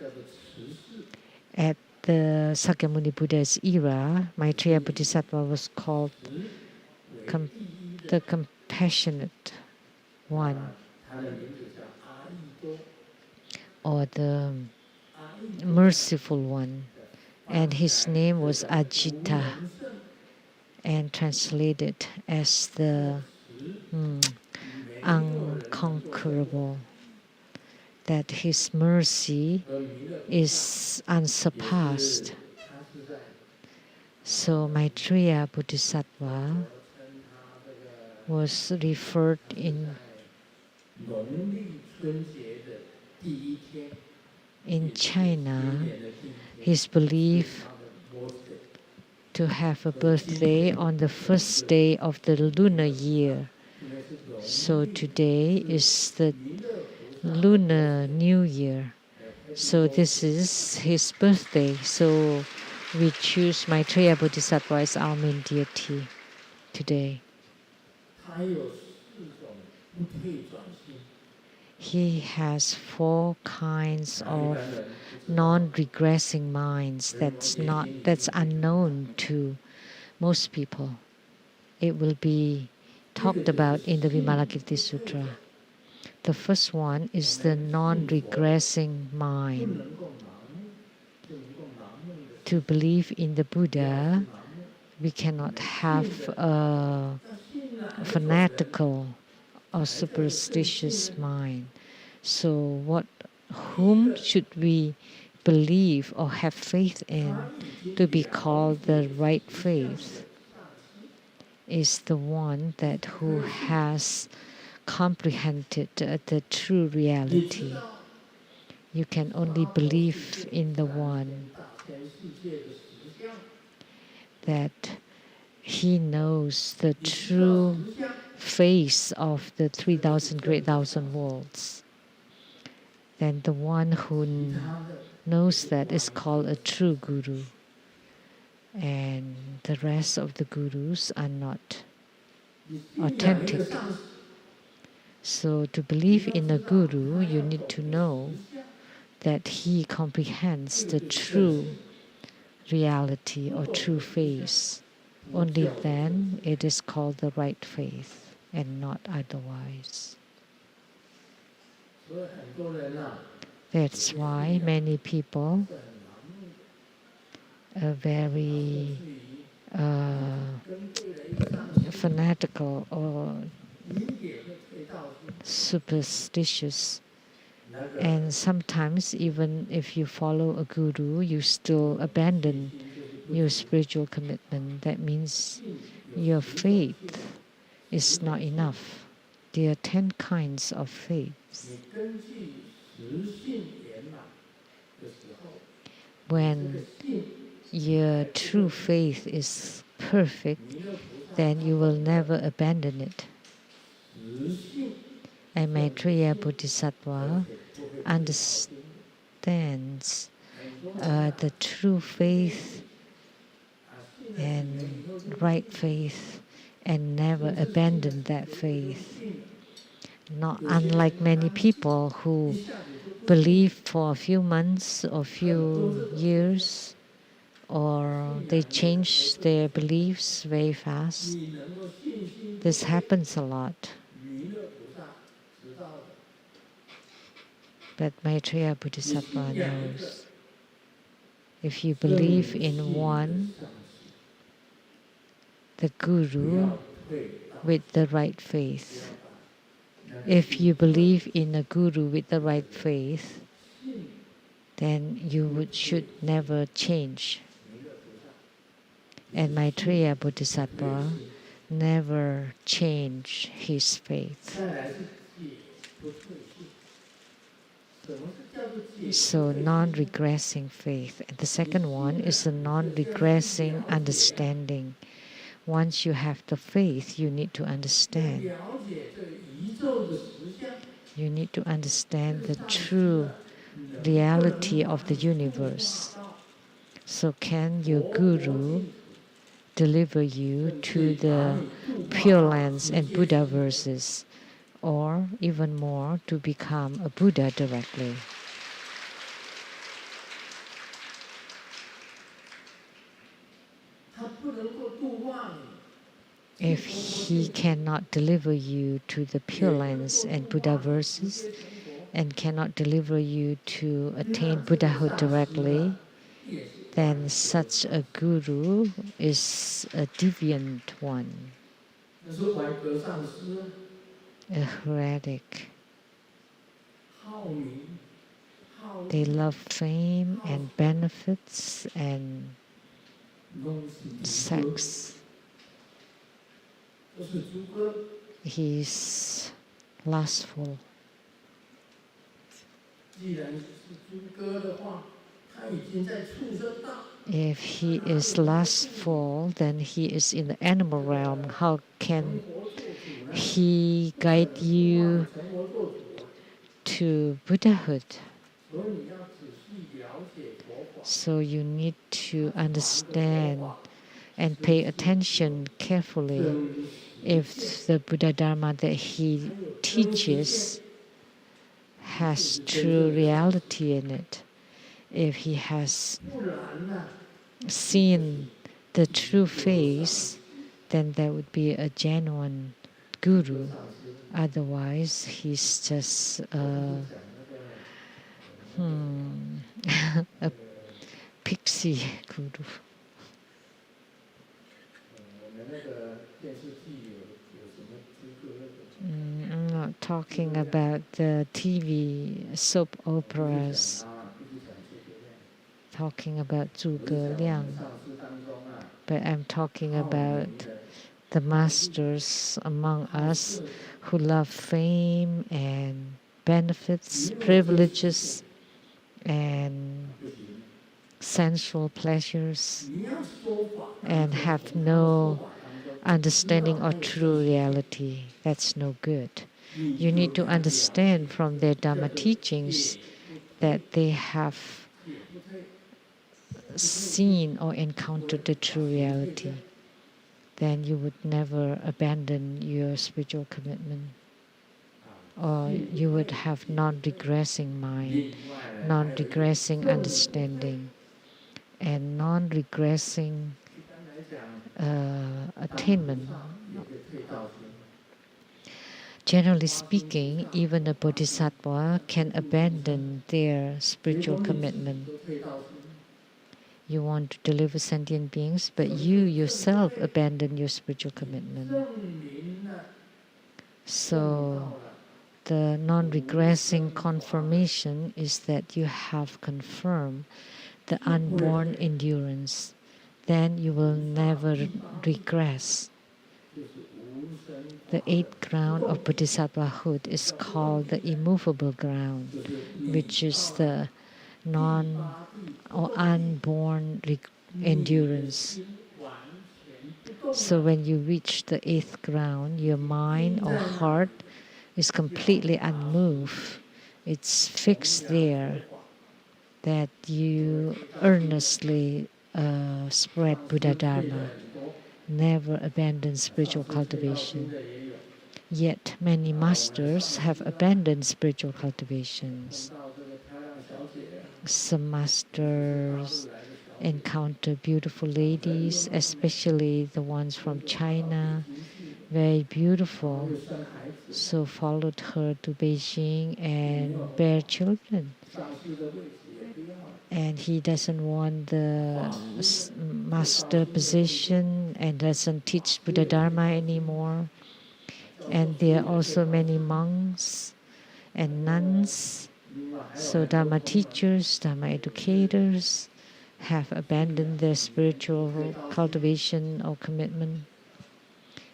at the Sakyamuni Buddha's era, Maitreya Bodhisattva was called the compassionate one, or the merciful one, and his name was Ajita, and translated as the unconquerable, that his mercy is unsurpassed. So Maitreya Bodhisattva was referred in China, his belief to have a birthday on the first day of the lunar year. So today is the Lunar New Year. So this is his birthday. So we choose Maitreya Bodhisattva as our main deity today. He has 4 kinds of non-regressing minds that's unknown to most people. It will be talked about in the Vimalakirti-Sutra. The first one is the non-regressing mind. To believe in the Buddha, we cannot have a fanatical or superstitious mind. So whom should we believe or have faith in to be called the right faith? Is the one who has comprehended the true reality. You can only believe in the one that he knows the true face of the 3,000 great thousand worlds. Then the one who knows that is called a true guru. And the rest of the gurus are not authentic. So to believe in a guru, you need to know that he comprehends the true reality or true face. Only then it is called the right faith and not otherwise. That's why many people are very fanatical or superstitious. And sometimes even if you follow a guru, you still abandon your spiritual commitment. That means your faith is not enough. There are 10 kinds of faiths. When your true faith is perfect, then you will never abandon it. And Maitreya Bodhisattva understands the true faith and right faith and never abandon that faith. Not unlike many people who believe for a few months or few years, or they change their beliefs very fast. This happens a lot. But Maitreya Bodhisattva knows. If you believe in one, the guru with the right faith. If you believe in a guru with the right faith, then you should never change. And Maitreya Bodhisattva never changed his faith. So non-regressing faith. And the second one is a non-regressing understanding. Once you have the faith, you need to understand. You need to understand the true reality of the universe. So can your guru deliver you to the Pure Lands and Buddha verses, or even more, to become a Buddha directly? If he cannot deliver you to the Pure Lands and Buddha verses, and cannot deliver you to attain Buddhahood directly, then such a guru is a deviant one, a heretic. They love fame and benefits and sex. He's lustful. If he is lustful, then he is in the animal realm. How can he guide you to Buddhahood? So you need to understand and pay attention carefully if the Buddha Dharma that he teaches has true reality in it. If he has seen the true face, then that would be a genuine guru. Otherwise, he's just a pixie guru. I'm not talking about the TV soap operas, talking about Zhuge Liang, but I'm talking about the masters among us who love fame and benefits, privileges, and sensual pleasures, and have no understanding of true reality. That's no good. You need to understand from their Dharma teachings that they have seen or encountered the true reality. Then you would never abandon your spiritual commitment. Or you would have non-regressing mind, non-regressing understanding, and non-regressing attainment. Generally speaking, even a bodhisattva can abandon their spiritual commitment. You want to deliver sentient beings, but you yourself abandon your spiritual commitment. So the non-regressing confirmation is that you have confirmed the unborn endurance. Then you will never regress. The eighth ground of bodhisattvahood is called the immovable ground, which is the non or unborn endurance. So when you reach the eighth ground, your mind or heart is completely unmoved. It's fixed there, that you earnestly spread Buddha Dharma, never abandon spiritual cultivation. Yet many masters have abandoned spiritual cultivations. Some masters encounter beautiful ladies, especially the ones from China, very beautiful, so followed her to Beijing and bear children. And he doesn't want the master position and doesn't teach Buddha Dharma anymore. And there are also many monks and nuns So Dharma teachers, Dharma educators have abandoned their spiritual cultivation or commitment.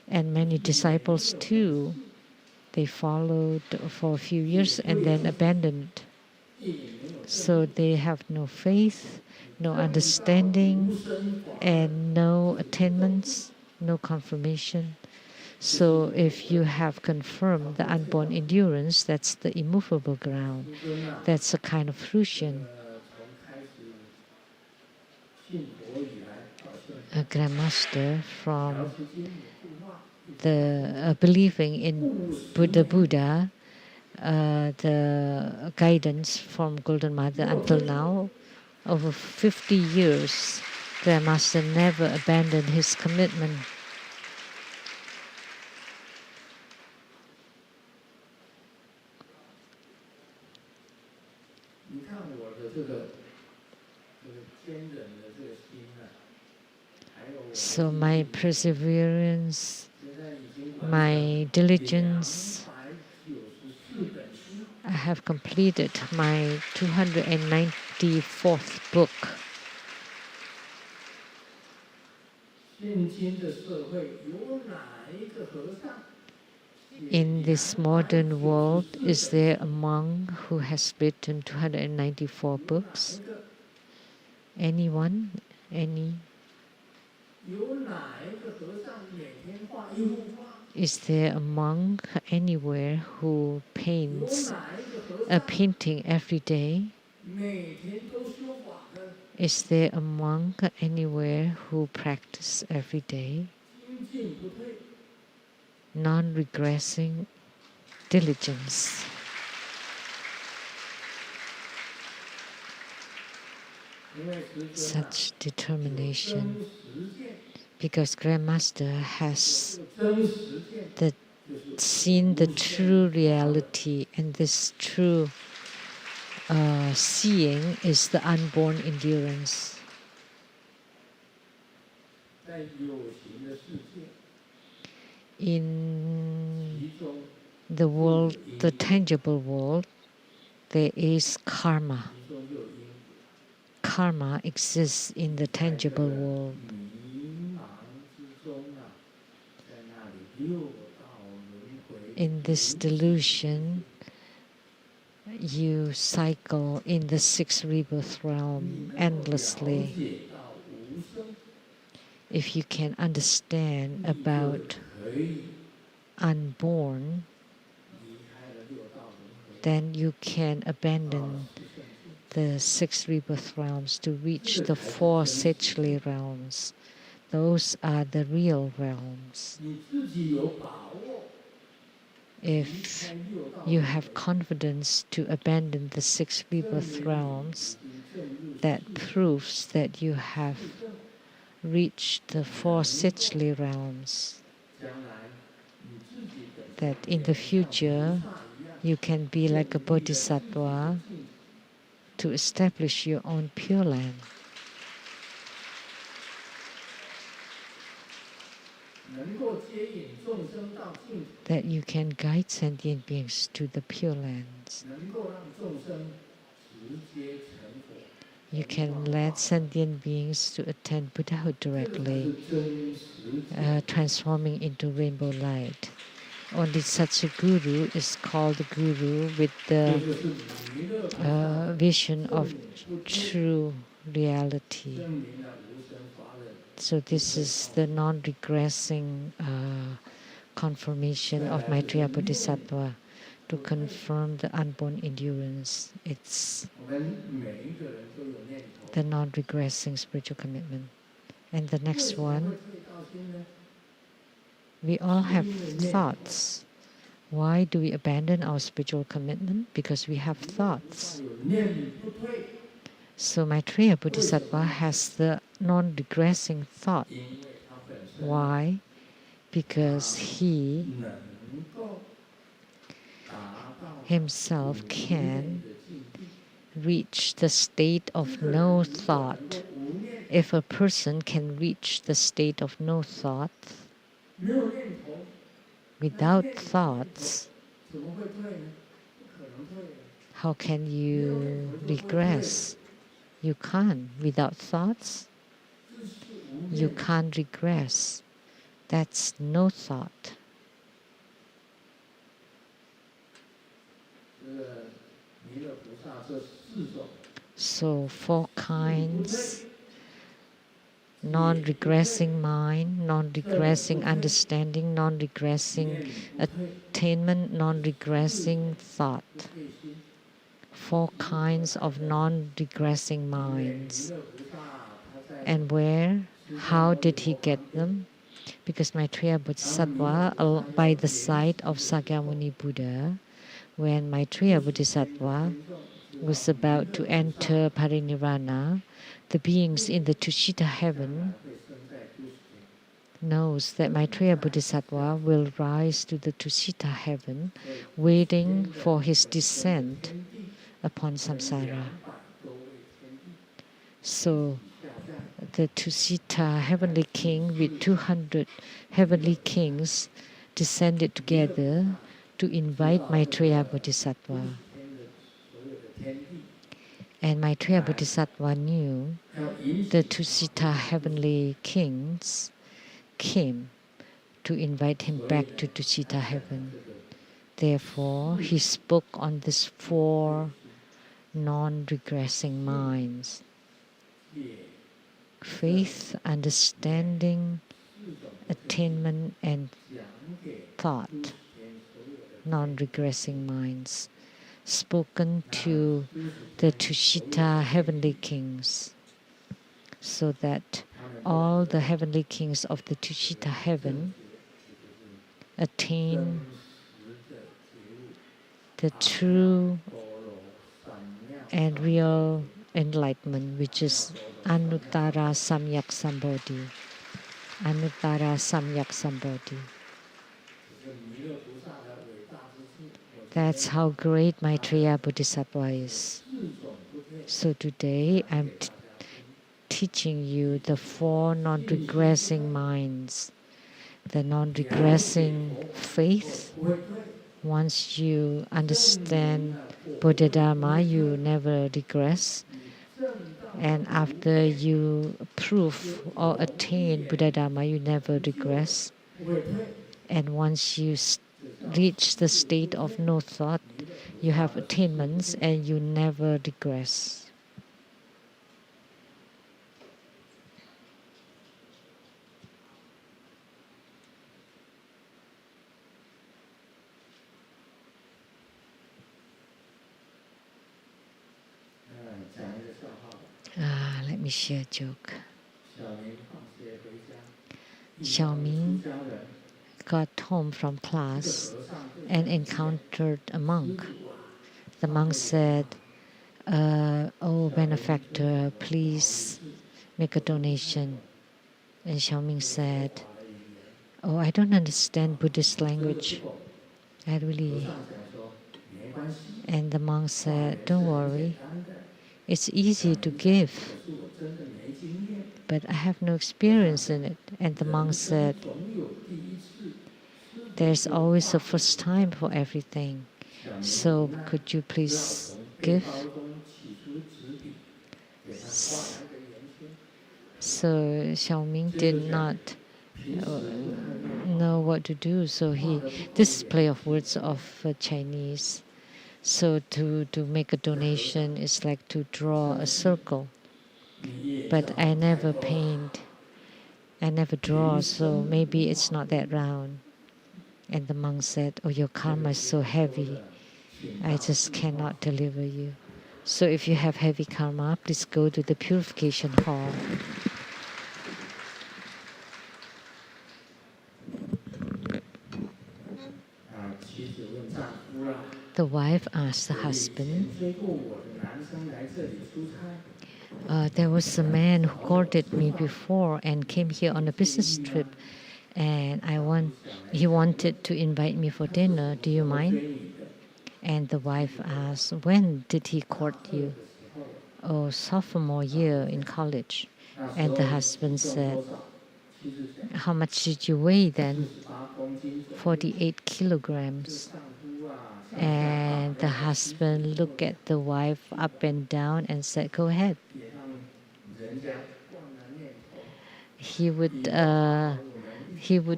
And many disciples too, they followed for a few years and then abandoned. So they have no faith, no understanding, and no attainments, no confirmation. So if you have confirmed the unborn endurance, that's the immovable ground. That's a kind of fruition. A grandmaster from the believing in Buddha, the guidance from Golden Mother until now, over 50 years, grandmaster never abandoned his commitment. So my perseverance, my diligence, I have completed my 294th book. In this modern world, is there a monk who has written 294 books? Anyone? Any? Is there a monk anywhere who paints a painting every day? Is there a monk anywhere who practices every day? Non-regressing diligence. Such determination, because Grandmaster has seen the true reality, and this true seeing is the unborn endurance. In the world, the tangible world, there is karma. Karma exists in the tangible world. In this delusion, you cycle in the sixth rebirth realm endlessly. If you can understand about unborn, then you can abandon the six rebirth realms to reach the four sagely realms. Those are the real realms. If you have confidence to abandon the six rebirth realms, that proves that you have reached the four sagely realms. That in the future, you can be like a bodhisattva to establish your own Pure Land. That you can guide sentient beings to the Pure Lands. You can lead sentient beings to attain Buddhahood directly, transforming into rainbow light. Only such a guru is called a guru with the vision of true reality. So this is the non-regressing confirmation of Maitreya Bodhisattva to confirm the unborn endurance. It's the non-regressing spiritual commitment. And the next one, we all have thoughts. Why do we abandon our spiritual commitment? Because we have thoughts. So Maitreya Bodhisattva has the non-regressing thought. Why? Because he himself can reach the state of no thought. If a person can reach the state of no thought, without thoughts, How can you regress? You can't. Without thoughts, you can't regress. That's no thought. So 4 kinds: non-regressing mind, non-regressing understanding, non-regressing attainment, non-regressing thought. 4 kinds of non-regressing minds. And where? How did he get them? Because Maitreya Bodhisattva, by the side of Sakyamuni Buddha, when Maitreya Bodhisattva was about to enter Parinirvana, the beings in the Tushita heaven knows that Maitreya Bodhisattva will rise to the Tushita heaven, waiting for his descent upon samsara. So the Tushita heavenly king with 200 heavenly kings descended together to invite Maitreya Bodhisattva. And Maitreya Bodhisattva knew the Tushita heavenly kings came to invite him back to Tushita heaven. Therefore, he spoke on these 4 non-regressing minds: faith, understanding, attainment, and thought. Non-regressing minds, spoken to the Tushita heavenly kings, so that all the heavenly kings of the Tushita heaven attain the true and real enlightenment, which is Anuttara Samyak Sambodhi. Anuttara Samyak Sambodhi. That's how great Maitreya Bodhisattva is. So today I'm teaching you the 4 non-regressing minds. The non-regressing faith. Once you understand Bodhidharma, you never regress. And after you prove or attain Bodhidharma, you never regress. And once you reach the state of no thought, you have attainments and you never regress. Let me share a joke. Xiaoming got home from class and encountered a monk. The monk said, "Oh, benefactor, please make a donation." And Xiaoming said, "Oh, I don't understand Buddhist language. I really..." And the monk said, "Don't worry. It's easy to give, but I have no experience in it." And the monk said, "There's always a first time for everything. So could you please give?" So Xiaoming did not know what to do. So this is play of words of Chinese. So to make a donation is like to draw a circle. But I never paint, I never draw, so maybe it's not that round. And the monk said, "Oh, your karma is so heavy. I just cannot deliver you. So if you have heavy karma, please go to the purification hall." The wife asked the husband, "There was a man who courted me before and came here on a business trip, and he wanted to invite me for dinner. Do you mind?" And the wife asked, "When did he court you?" "Oh, sophomore year in college." And the husband said, "How much did you weigh then?" 48 kilograms. And the husband looked at the wife up and down and said, "Go ahead." He would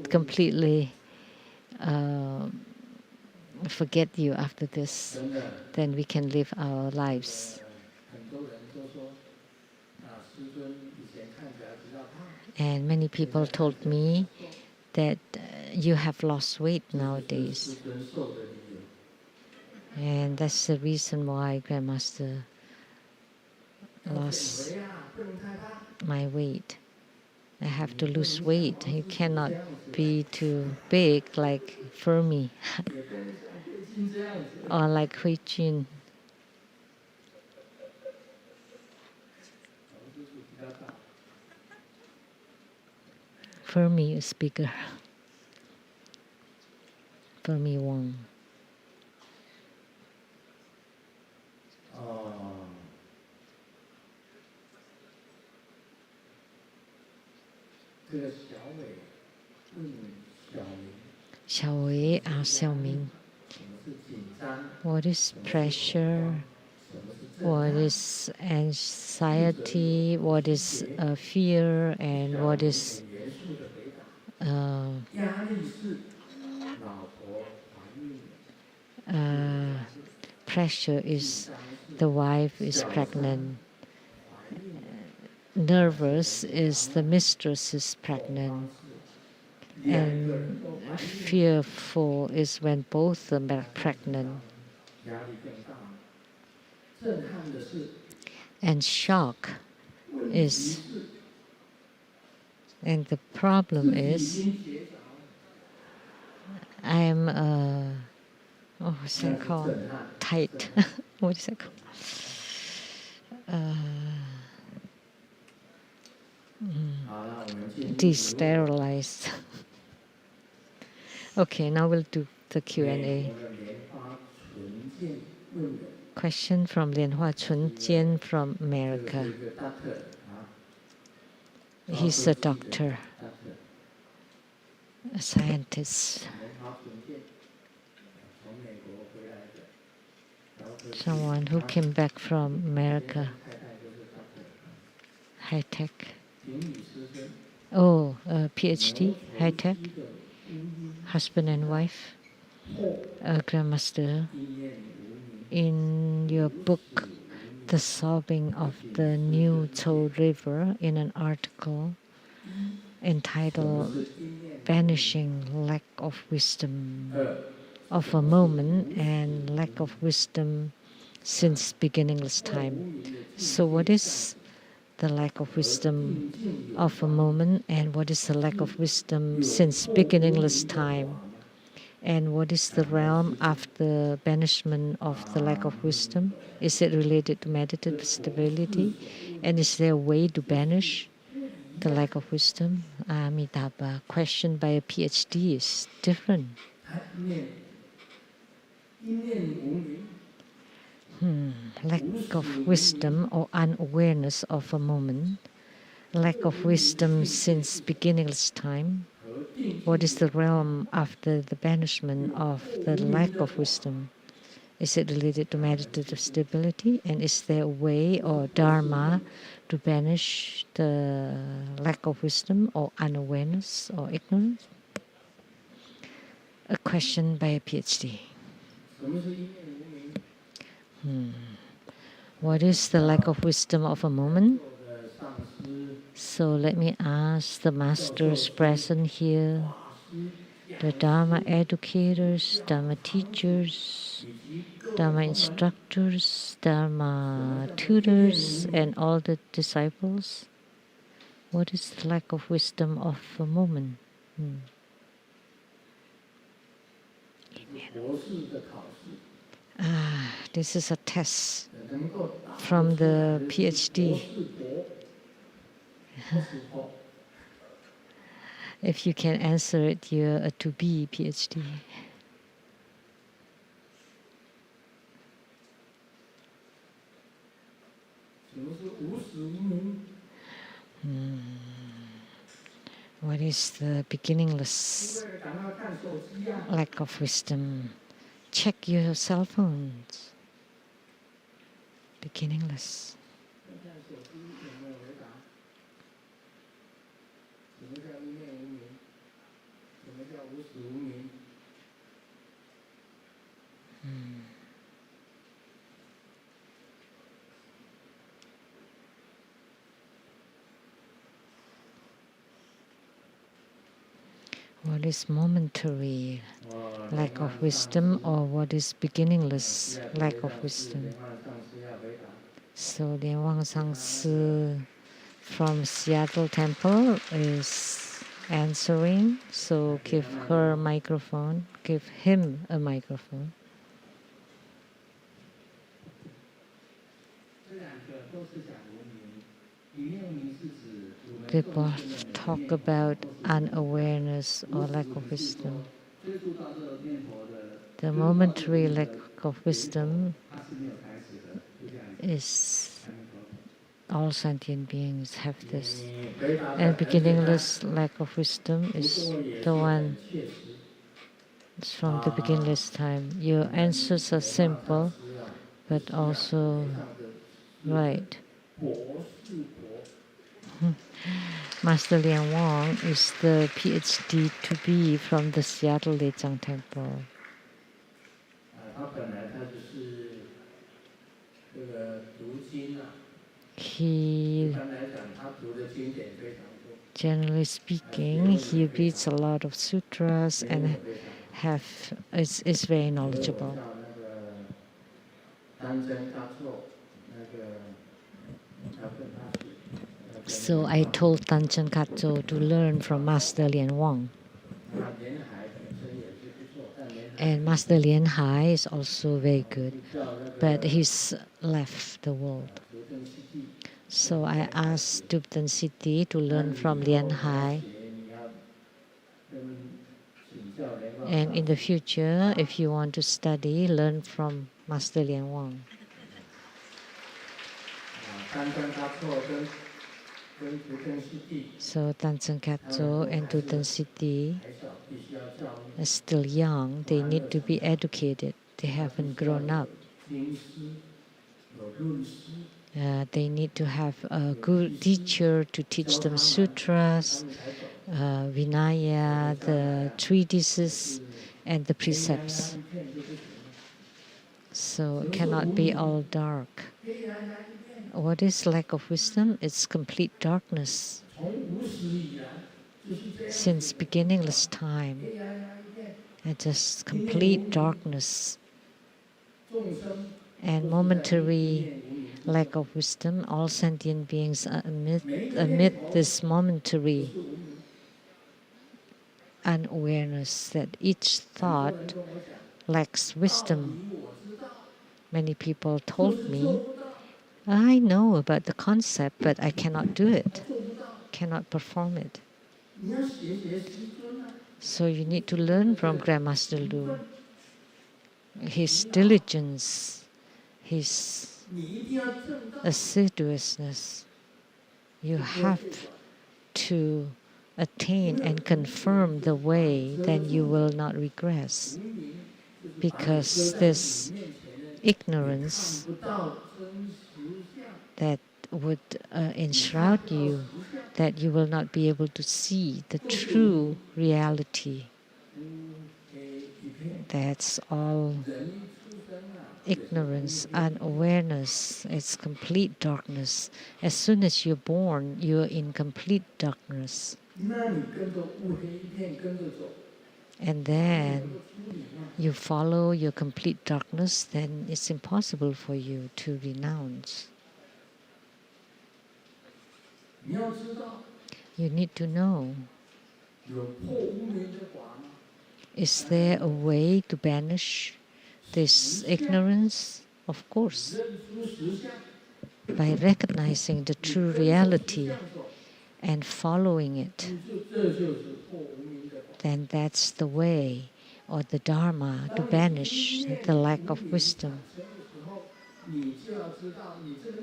completely forget you after this. Then we can live our lives. And many people told me that you have lost weight nowadays. And that's the reason why Grandmaster lost my weight. I have to lose weight. You cannot be too big like Fermi or like Hui Jun. Fermi is bigger. Fermi Wang. Xiao Wei asked Xiao Ming, what is pressure? What is anxiety? What is fear? And what is pressure is the wife is pregnant. Nervous is the mistress is pregnant. And fearful is when both are pregnant. And shock is, and the problem is, I am what's that called? Tight. What is that called? Desterilized. Okay, now we'll do the Q&A. Question from Lianhua Chunjian from America. He's a doctor, a scientist. Someone who came back from America. High tech. Oh, PhD, high tech. Husband and wife. Grandmaster, in your book, The Solving of the New Tso River, in an article entitled Banishing Lack of Wisdom of a Moment and Lack of Wisdom Since Beginningless Time. So what is the lack of wisdom of a moment, and what is the lack of wisdom since beginningless time? And what is the realm after banishment of the lack of wisdom? Is it related to meditative stability? And is there a way to banish the lack of wisdom? Amitabha, question by a PhD is different. Lack of wisdom or unawareness of a moment. Lack of wisdom since beginningless time. What is the realm after the banishment of the lack of wisdom? Is it related to meditative stability? And is there a way or Dharma to banish the lack of wisdom or unawareness or ignorance? A question by a PhD. What is the lack of wisdom of a moment? So let me ask the masters present here, the Dharma educators, Dharma teachers, Dharma instructors, Dharma tutors, and all the disciples. What is the lack of wisdom of a moment? This is a test from the PhD. If you can answer it, you're a to-be PhD. What is the beginningless lack of wisdom? check your cell phones. Beginningless. What is momentary lack of wisdom, or what is beginningless lack of wisdom? So Lian Sangsi from Seattle Temple is answering. So give her a microphone. Give him a microphone. They both talk about unawareness or lack of wisdom. The momentary lack of wisdom is all sentient beings have this. And beginningless lack of wisdom is the one from the beginningless time. Your answers are simple, but also right. Master Lian Wang is the PhD to be from the Seattle LeiTsang Temple. He, generally speaking, he reads a lot of sutras and is very knowledgeable. So I told Tanchen Katso to learn from Master Lian Wang. And Master Lian Hai is also very good, but he's left the world. So I asked Duptan City to learn from Lian Hai. And in the future, if you want to study, learn from Master Lian Wang. So Tanchen Katso and Duptan City are still young. They need to be educated. They haven't grown up. They need to have a good teacher to teach them sutras, Vinaya, the treatises, and the precepts. So it cannot be all dark. What is lack of wisdom? It's complete darkness. Since beginningless time, it's just complete darkness. And momentary lack of wisdom, all sentient beings are amid this momentary unawareness that each thought lacks wisdom. Many people told me, I know about the concept, but I cannot do it, cannot perform it. So you need to learn from Grandmaster Lu. His diligence, his assiduousness. You have to attain and confirm the way, then you will not regress. Because this ignorance that would enshroud you, that you will not be able to see the true reality. That's all ignorance, unawareness. It's complete darkness. As soon as you're born, you're in complete darkness. And then you follow your complete darkness, then it's impossible for you to renounce. You need to know, is there a way to banish this ignorance? Of course, by recognizing the true reality and following it. Then that's the way, or the Dharma, to banish the lack of wisdom.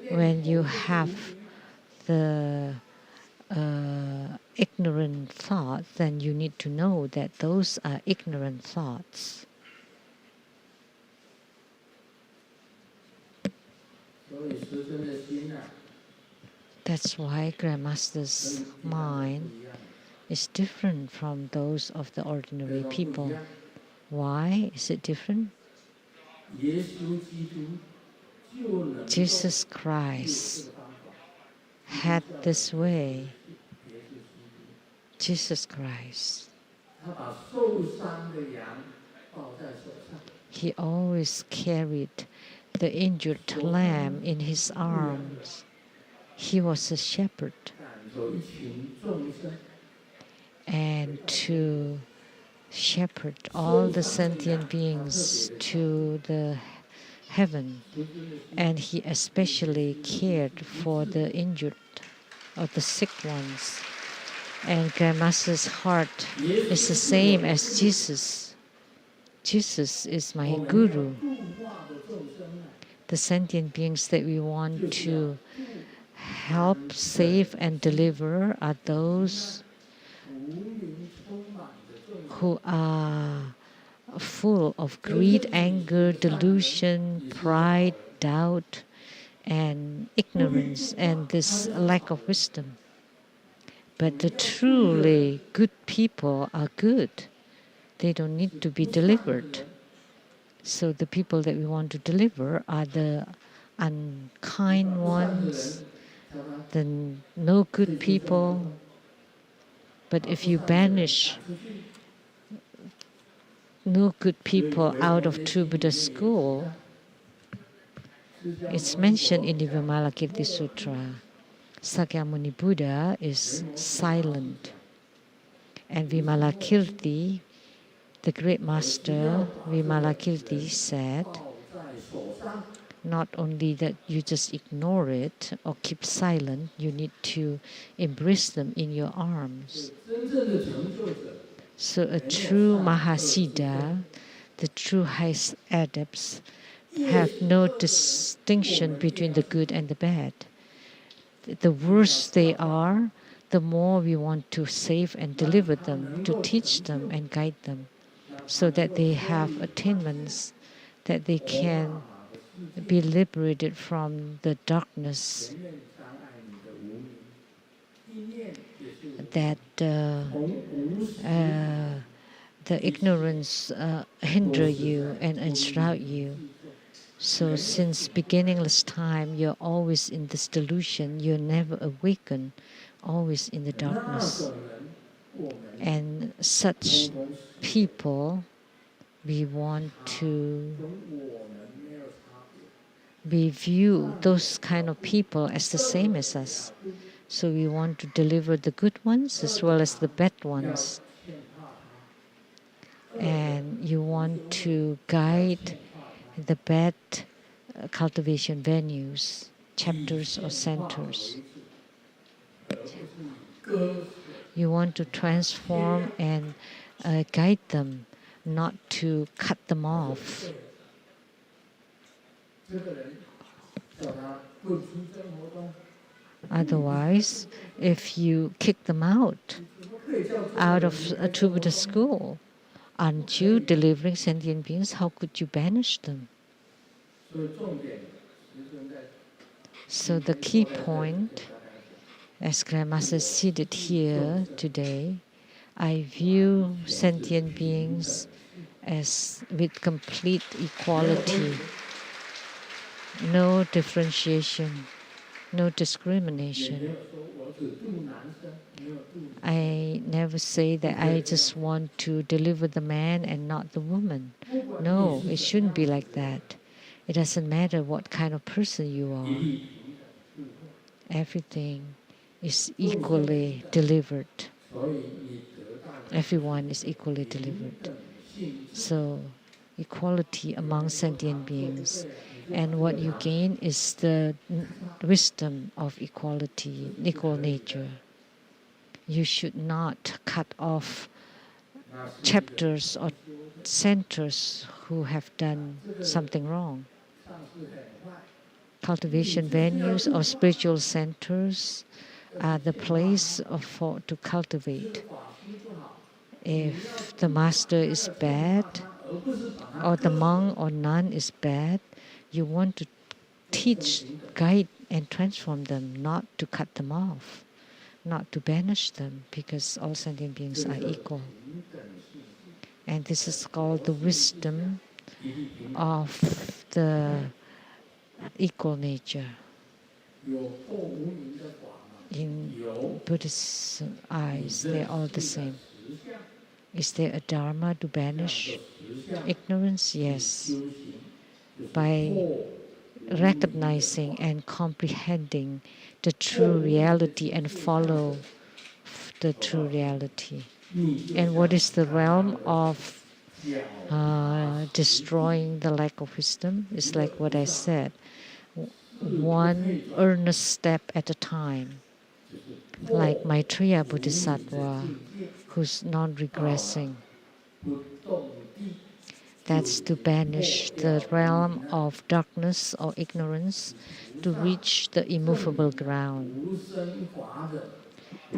When you have the ignorant thought, then you need to know that those are ignorant thoughts. That's why Grandmaster's mind is different from those of the ordinary people. Why is it different? Jesus Christ had this way. Jesus Christ. He always carried the injured lamb in his arms. He was a shepherd. And to shepherd all the sentient beings to the heaven. And he especially cared for the injured or the sick ones. And Grandmaster's heart is the same as Jesus. Jesus is my guru. The sentient beings that we want to help, save, and deliver are those who are full of greed, anger, delusion, pride, doubt, and ignorance, and this lack of wisdom. But the truly good people are good. They don't need to be delivered. So the people that we want to deliver are the unkind ones, the no good people. But if you banish no good people out of true Buddha school, it's mentioned in the Vimalakirti-Sutra. Sakyamuni Buddha is silent. And Vimalakirti, the great master Vimalakirti, said, not only that you just ignore it or keep silent, you need to embrace them in your arms. So a true Mahasiddha, the true highest adepts, have no distinction between the good and the bad. The worse they are, the more we want to save and deliver them, to teach them and guide them, so that they have attainments, that they can be liberated from the darkness that the ignorance hinder you and enshroud you. So since beginningless time, you're always in this delusion, you're never awakened, always in the darkness. And such people, we want to view those kind of people as the same as us. So we want to deliver the good ones as well as the bad ones. And you want to guide the bad cultivation venues, chapters or centers. You want to transform and guide them, not to cut them off. Otherwise, if you kick them out of a true Buddha school, aren't you delivering sentient beings? How could you banish them? So the key point, as Grandmaster seated here today, I view sentient beings as with complete equality, no differentiation, no discrimination. I never say that I just want to deliver the man and not the woman. No, it shouldn't be like that. It doesn't matter what kind of person you are. Everything is equally delivered. Everyone is equally delivered. So, equality among sentient beings. And what you gain is the wisdom of equality, equal nature. You should not cut off chapters or centers who have done something wrong. Cultivation venues or spiritual centers are the place to cultivate. If the master is bad, or the monk or nun is bad, you want to teach, guide, and transform them, not to cut them off, not to banish them, because all sentient beings are equal. And this is called the wisdom of the equal nature. In Buddhist eyes, they're all the same. Is there a Dharma to banish ignorance? Yes. By recognizing and comprehending the true reality and follow the true reality. And what is the realm of destroying the lack of wisdom? It's like what I said, one earnest step at a time. Like Maitreya Bodhisattva, who's non-regressing. That's to banish the realm of darkness or ignorance to reach the immovable ground.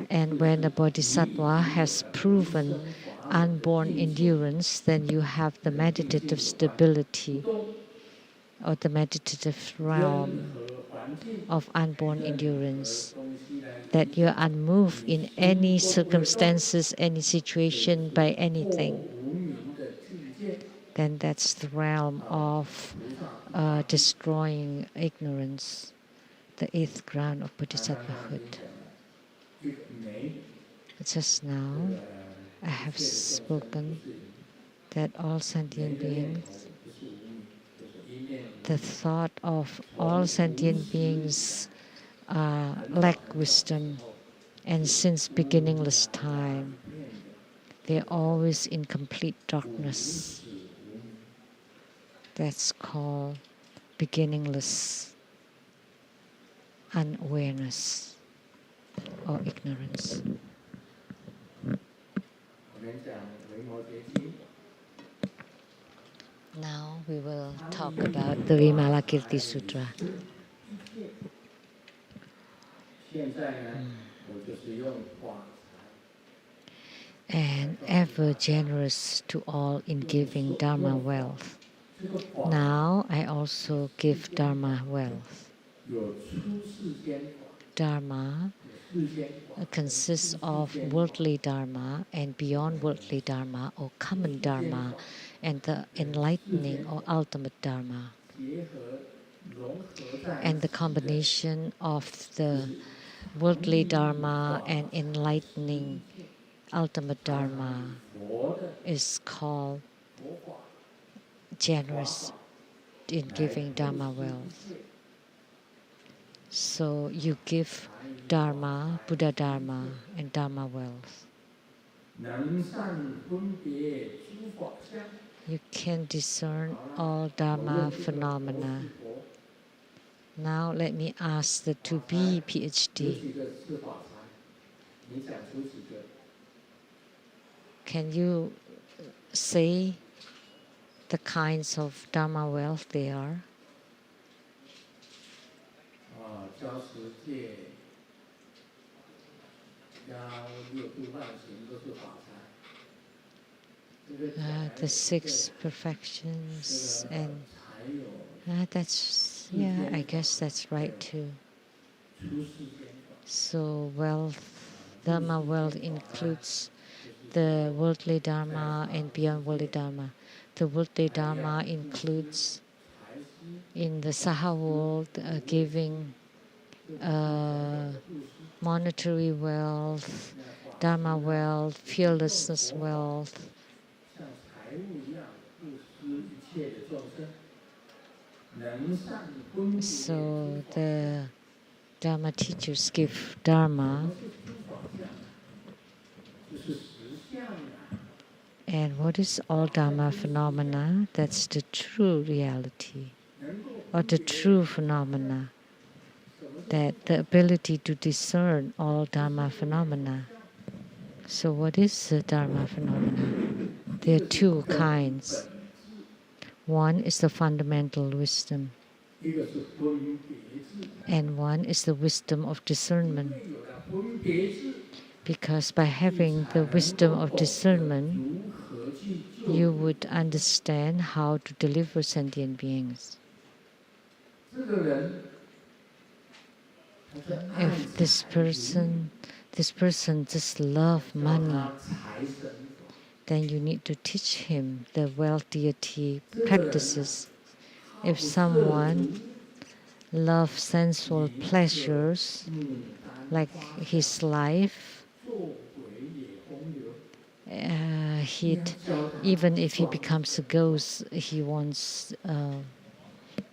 And when the Bodhisattva has proven unborn endurance, then you have the meditative stability or the meditative realm of unborn endurance, that you're unmoved in any circumstances, any situation, by anything. Then that's the realm of destroying ignorance, the eighth ground of Bodhisattvahood. Just now, I have spoken that all sentient beings, the thought of all sentient beings lack wisdom, and since beginningless time, they're always in complete darkness. That's called beginningless unawareness or ignorance. Now we will talk about the Vimalakirti-Sutra. And ever generous to all in giving Dharma wealth. Now I also give Dharma wealth. Dharma consists of worldly Dharma and beyond worldly Dharma or common Dharma and the enlightening or ultimate Dharma. And the combination of the worldly Dharma and enlightening ultimate Dharma is called generous in giving Dharma wealth. So you give Dharma, Buddha Dharma, and Dharma wealth. You can discern all Dharma phenomena. Now let me ask the to-be PhD. Can you say the kinds of Dharma wealth they are? The six perfections and that's, yeah, I guess that's right too. So wealth, Dharma wealth includes the worldly Dharma and beyond worldly Dharma. The worldly Dharma includes in the Saha world giving monetary wealth, Dharma wealth, fearlessness wealth. So the Dharma teachers give Dharma. And what is all Dharma phenomena? That's the true reality, or the true phenomena. That the ability to discern all Dharma phenomena. So what is the Dharma phenomena? There are two kinds. One is the fundamental wisdom, and one is the wisdom of discernment. Because by having the wisdom of discernment, you would understand how to deliver sentient beings. If this person just love money, then you need to teach him the wealth deity practices. If someone loves sensual pleasures, like his life, even if he becomes a ghost, he wants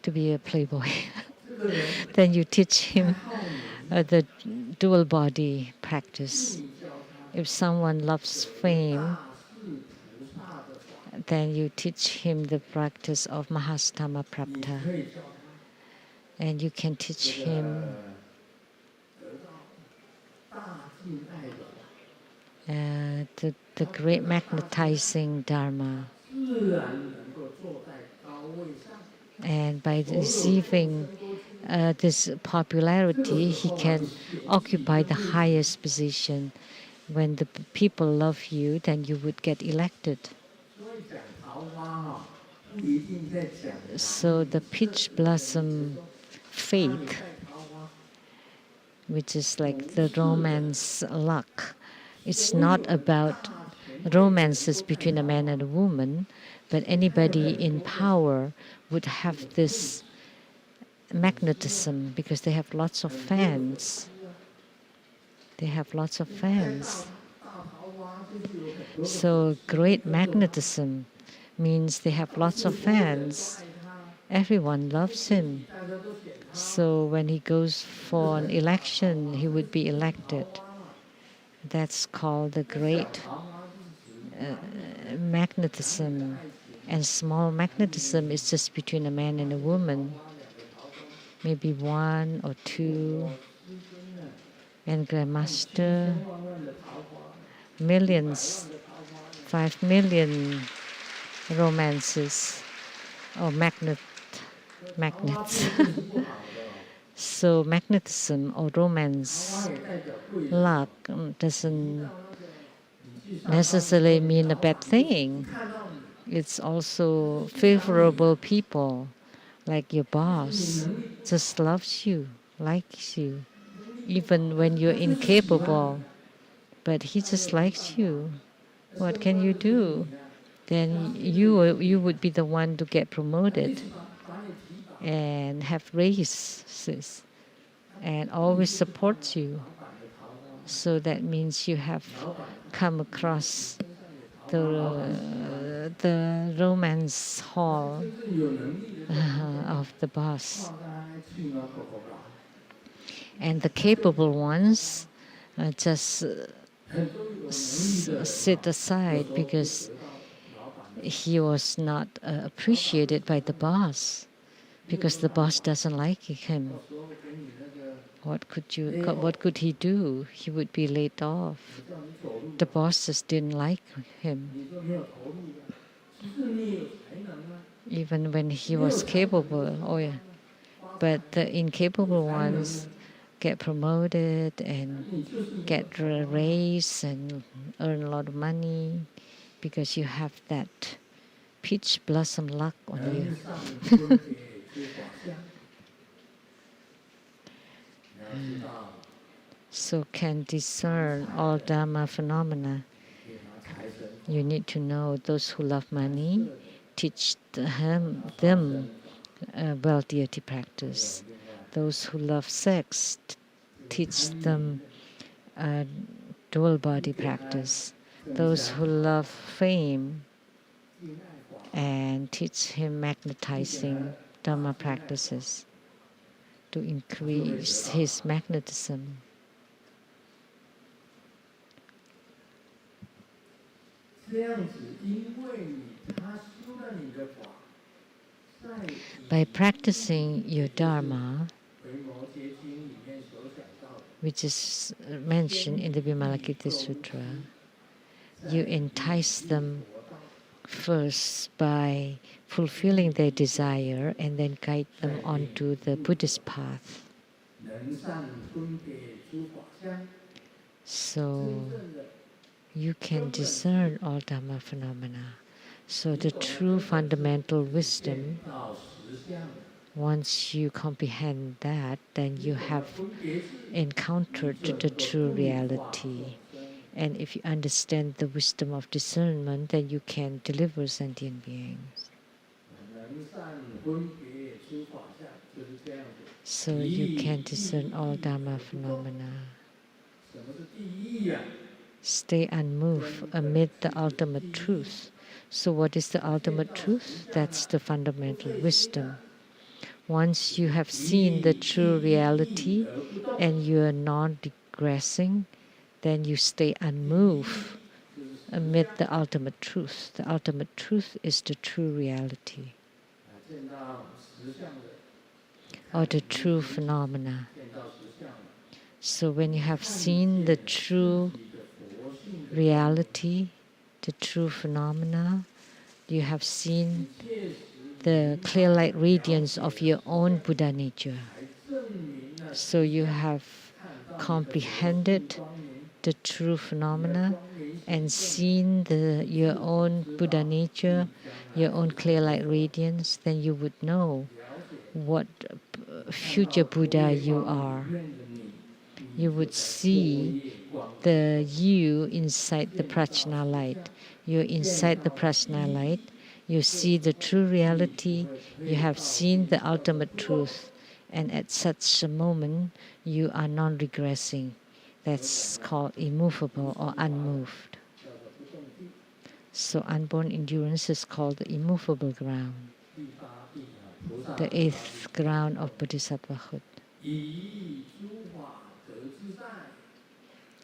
to be a playboy. Then you teach him the dual body practice. If someone loves fame, then you teach him the practice of Mahastama Prapta. And you can teach him the great magnetizing Dharma. And by receiving this popularity, he can occupy the highest position. When the people love you, then you would get elected. So the peach blossom faith, which is like the romance luck, it's not about romances between a man and a woman, but anybody in power would have this magnetism because they have lots of fans. They have lots of fans. So great magnetism means they have lots of fans. Everyone loves him. So when he goes for an election, he would be elected. That's called the great magnetism. And small magnetism is just between a man and a woman. Maybe one or two. And Grandmaster, millions, 5 million romances or magnets. So magnetism or romance luck doesn't necessarily mean a bad thing. It's also favorable people, like your boss, just loves you, likes you, even when you're incapable, but he just likes you. What can you do? Then you would be the one to get promoted and have raises and always supports you. So that means you have come across the romance hall of the boss. And the capable ones just sit aside because he was not appreciated by the boss, because the boss doesn't like him. What could he do? He would be laid off. The boss just didn't like him. Even when he was capable, but the incapable ones get promoted and get a raise and earn a lot of money because you have that peach blossom luck on you. So can discern all Dharma phenomena. You need to know those who love money, teach them wealth deity practice. Those who love sex, teach them dual body practice. Those who love fame, and teach him magnetizing Dharma practices to increase his magnetism. By practicing your Dharma, which is mentioned in the Vimalakirti-Sutra, you entice them first by fulfilling their desire and then guide them onto the Buddhist path. So you can discern all Dhamma phenomena. So the true fundamental wisdom Once you comprehend that, then you have encountered the true reality. And if you understand the wisdom of discernment, then you can deliver sentient beings. So you can discern all Dharma phenomena. Stay unmoved amid the ultimate truth. So what is the ultimate truth? That's the fundamental wisdom. Once you have seen the true reality and you are not digressing, then you stay unmoved amid the ultimate truth. The ultimate truth is the true reality, or the true phenomena. So when you have seen the true reality, the true phenomena, you have seen the clear light radiance of your own Buddha nature. So you have comprehended the true phenomena and seen your own Buddha nature, your own clear light radiance, then you would know what future Buddha you are. You would see the you inside the Prajna light. You're inside the Prajna light. You see the true reality. You have seen the ultimate truth. And at such a moment, you are non-regressing. That's called immovable or unmoved. So unborn endurance is called the immovable ground, the eighth ground of Bodhisattvahood.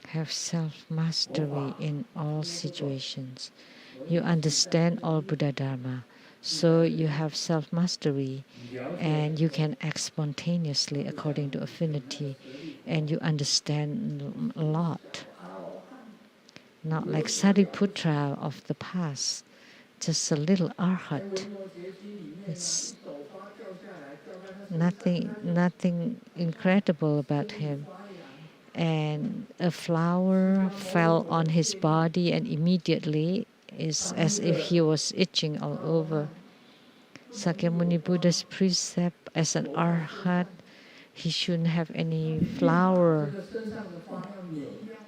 Have self-mastery in all situations. You understand all Buddha Dharma, so you have self-mastery and you can act spontaneously according to affinity, and you understand a lot. Not like Sariputra of the past, just a little arhat. It's nothing incredible about him. And a flower fell on his body and immediately is as if he was itching all over. Sakyamuni Buddha's precept as an arhat, he shouldn't have any flower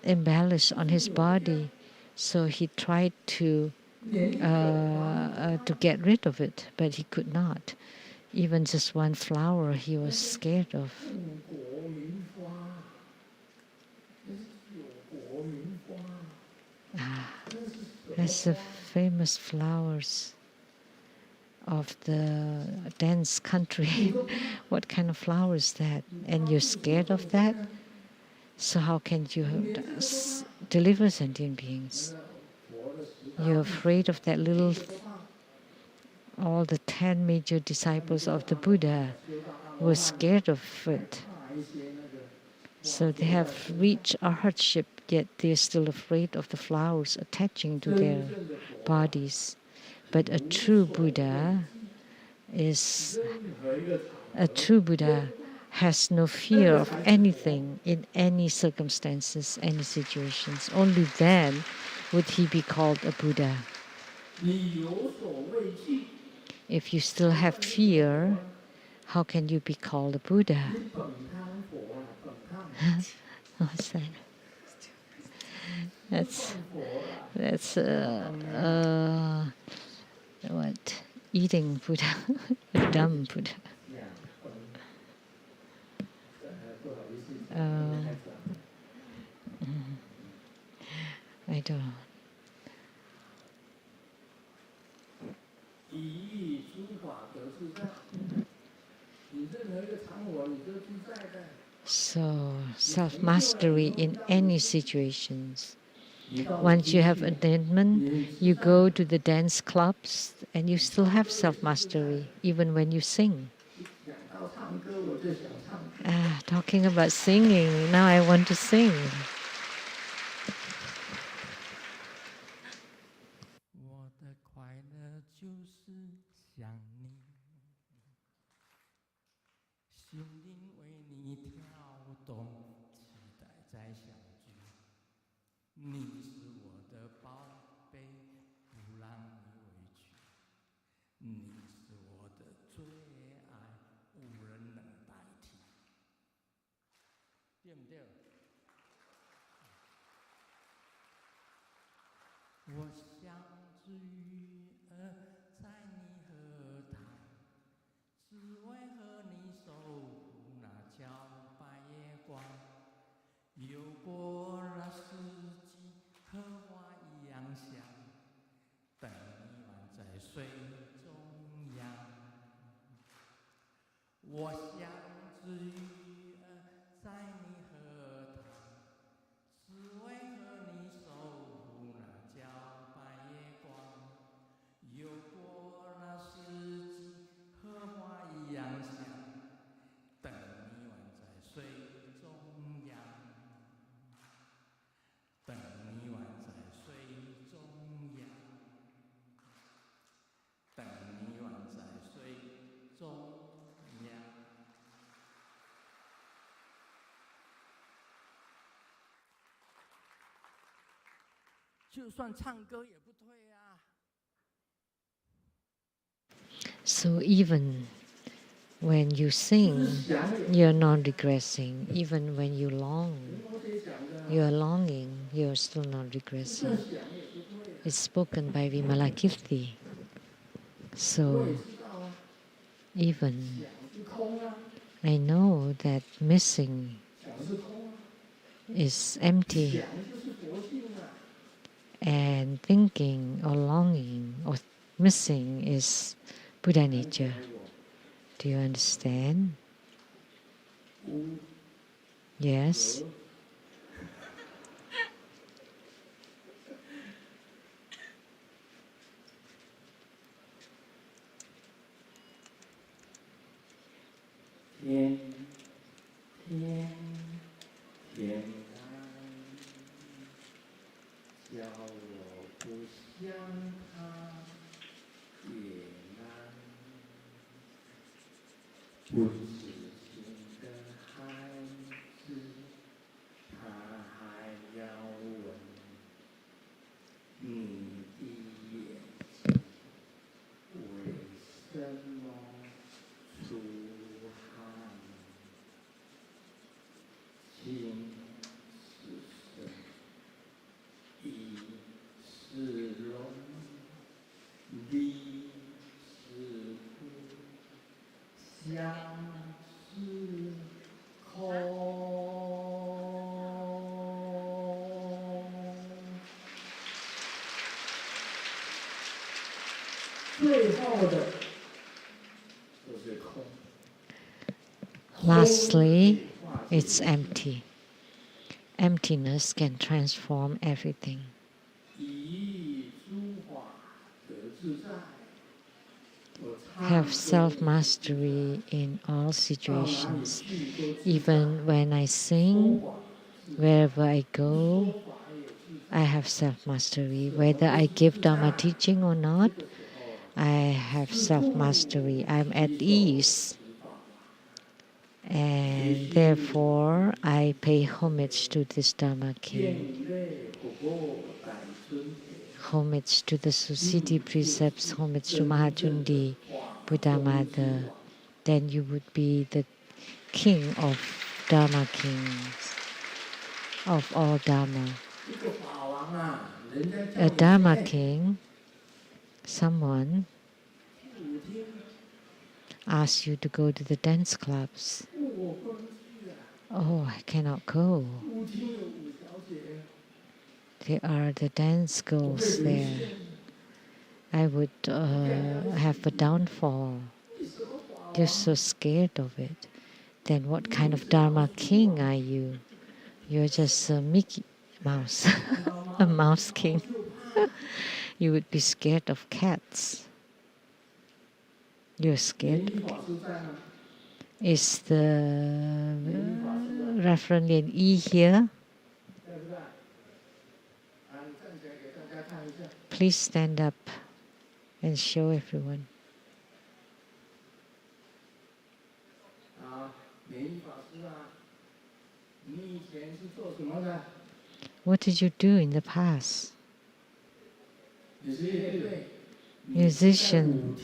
embellished on his body. So he tried to get rid of it, but he could not. Even just one flower he was scared of. That's the famous flowers of the dense country. What kind of flower is that? And you're scared of that? So how can you deliver sentient beings? You're afraid of that little... All the 10 major disciples of the Buddha were scared of it. So they have reached a hardship, yet they're still afraid of the flowers attaching to their bodies. But a true Buddha has no fear of anything in any circumstances, any situations. Only then would he be called a Buddha. If you still have fear, how can you be called a Buddha? What's that? That's what? Eating Buddha, a dumb Buddha. I don't. So, self-mastery in any situations. Once you have attainment, you go to the dance clubs and you still have self-mastery, even when you sing. Talking about singing, now I want to sing. 对？我相知鱼儿在你荷塘，只为和你守护那皎白月光。游过那四季，荷花一样香，等你宛在水中央。我像只鱼儿在你荷塘，只为和你守护那皎白月光。游过那四季，荷花一样香，等你宛在水中央。等你宛在水中央，等你宛在水中央。就算唱歌也不对啊。So even when you sing, you're not regressing. Even when you long, you're longing, you're still not regressing. It's spoken by Vimalakirti. So even I know that missing is empty, and thinking or longing or missing is Buddha nature. Do you understand? Yes. Lastly, it's empty. Emptiness can transform everything. Have self-mastery in all situations. Even when I sing, wherever I go, I have self-mastery. Whether I give Dharma teaching or not, I have self-mastery. I'm at ease. And therefore, I pay homage to this Dharma King. Homage to the Susiddhi precepts, homage to Mahachundi, Buddha Mother. Then you would be the king of Dharma kings, of all Dharma. A Dharma king, someone asks you to go to the dance clubs. Oh, I cannot go. There are the dance girls there. I would have a downfall. You're so scared of it. Then what kind of Dharma king are you? You're just a Mickey Mouse, a mouse king. You would be scared of cats. You're scared of cats. Is the Reverend Lien Yi here? Please stand up and show everyone. What did you do in the past? Musician.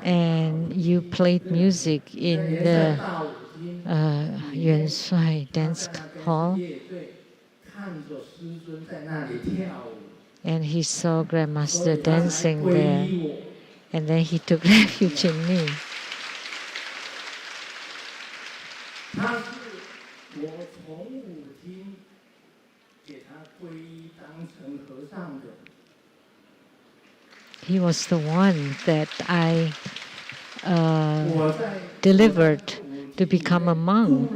and you played music in the Yuanshui dance hall, and he saw Grandmaster dancing there, and then he took refuge in me. He was the one that I delivered to become a monk.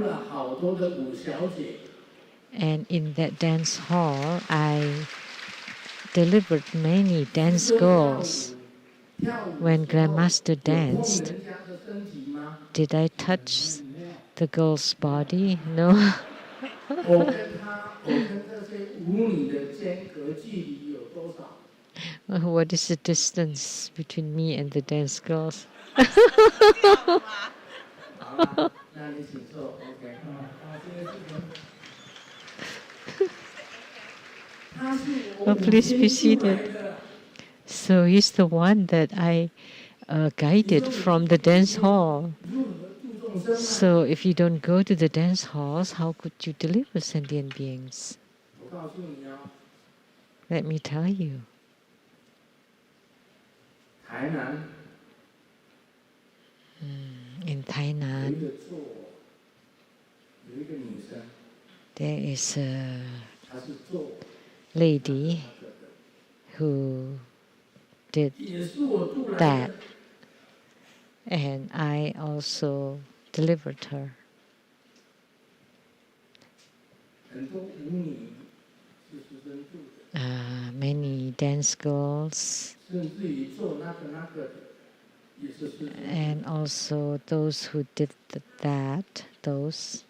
And in that dance hall, I delivered many dance girls. When Grandmaster danced, did I touch the girl's body? No. What is the distance between me and the dance girls? Oh, please be seated. So he's the one that I guided from the dance hall. So if you don't go to the dance halls, how could you deliver sentient beings? Let me tell you. In Tainan, there is a lady who did that, and I also delivered her. Many dance girls, and also those who did that, those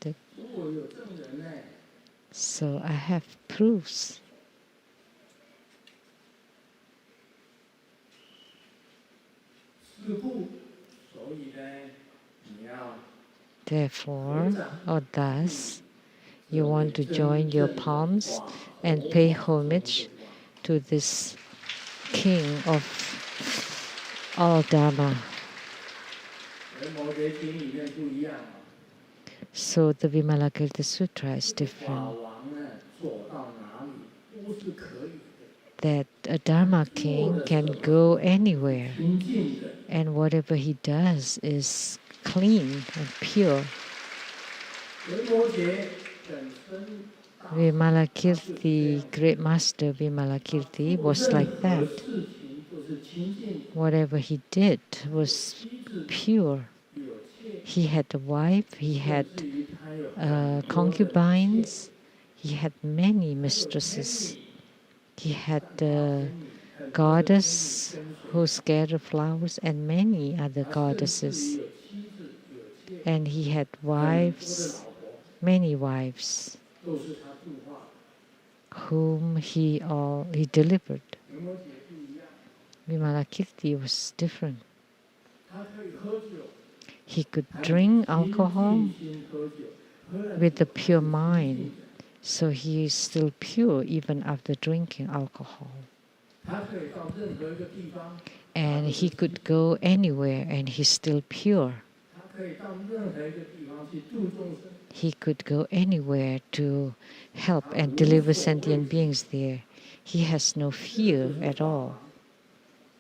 did. So I have proofs. Therefore, or thus, you want to join your palms and pay homage to this king of all Dharma. So the Vimalakirti-Sutra is different. That a Dharma king can go anywhere, and whatever he does is clean and pure. Vimalakirti, great master Vimalakirti, was like that. Whatever he did was pure. He had a wife, he had concubines, he had many mistresses. He had a goddess who scattered flowers and many other goddesses. And he had wives, many wives, whom he delivered. Vimalakirti was different. He could drink alcohol with a pure mind, so he is still pure even after drinking alcohol. And he could go anywhere and he's still pure. He could go anywhere to help and deliver sentient beings there. He has no fear at all.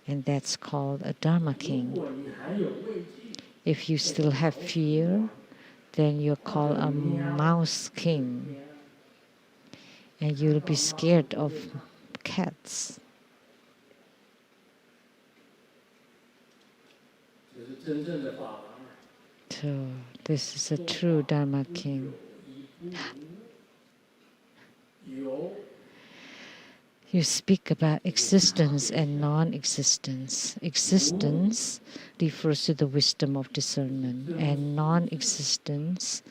And that's called a Dharma king. If you still have fear, then you're called a mouse king. And you'll be scared of cats. So this is a true Dharma king. You speak about existence and non-existence. Existence refers to the wisdom of discernment, and non-existence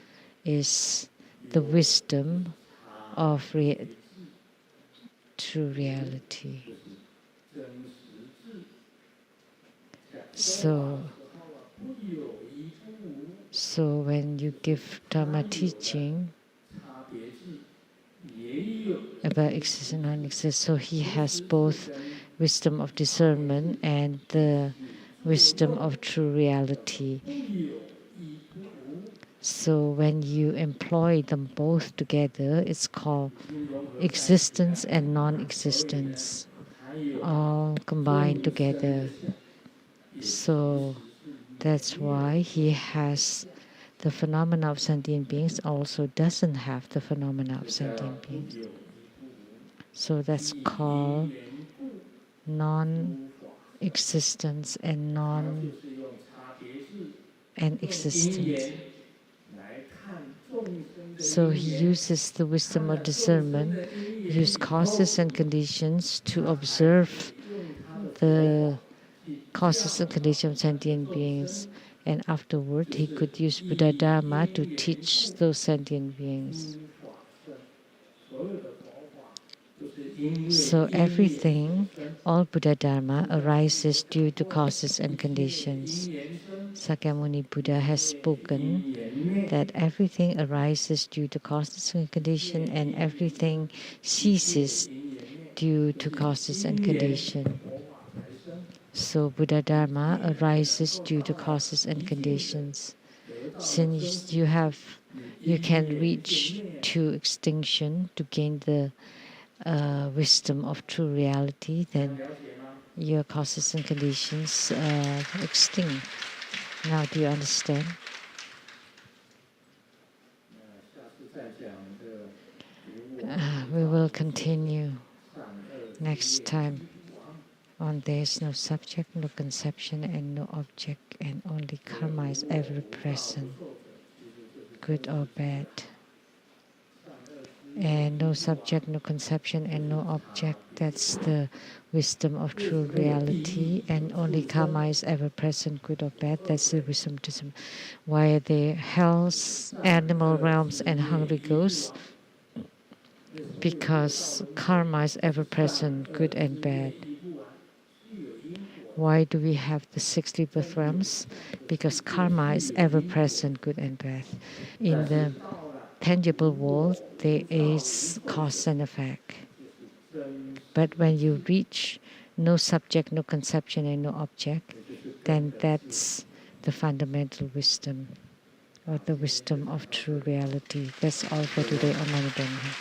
is the wisdom of true reality. So when you give Dharma teaching about existence and non-existence, so he has both wisdom of discernment and the wisdom of true reality. So when you employ them both together, it's called existence and non-existence, all combined together. So that's why he has the phenomena of sentient beings, also doesn't have the phenomena of sentient beings. So that's called non-existence and non-existence. So he uses the wisdom of discernment, use causes and conditions to observe the causes and conditions of sentient beings. And afterward, he could use Buddha Dharma to teach those sentient beings. So everything, all Buddha Dharma, arises due to causes and conditions. Sakyamuni Buddha has spoken that everything arises due to causes and conditions, and everything ceases due to causes and conditions. So Buddha Dharma arises due to causes and conditions. Since you can reach to extinction to gain the wisdom of true reality, then your causes and conditions extinct. Now, do you understand? We will continue next time on there is no subject, no conception, and no object, and only karma is ever present, good or bad. And no subject, no conception, and no object. That's the wisdom of true reality. And only karma is ever present, good or bad. That's the wisdom. Why are there hells, animal realms, and hungry ghosts? Because karma is ever present, good and bad. Why do we have the 60 birth realms? Because karma is ever present, good and bad. In the tangible world, there is cause and effect. But when you reach no subject, no conception, and no object, then that's the fundamental wisdom, or the wisdom of true reality. That's all for today. Om Mani Padme.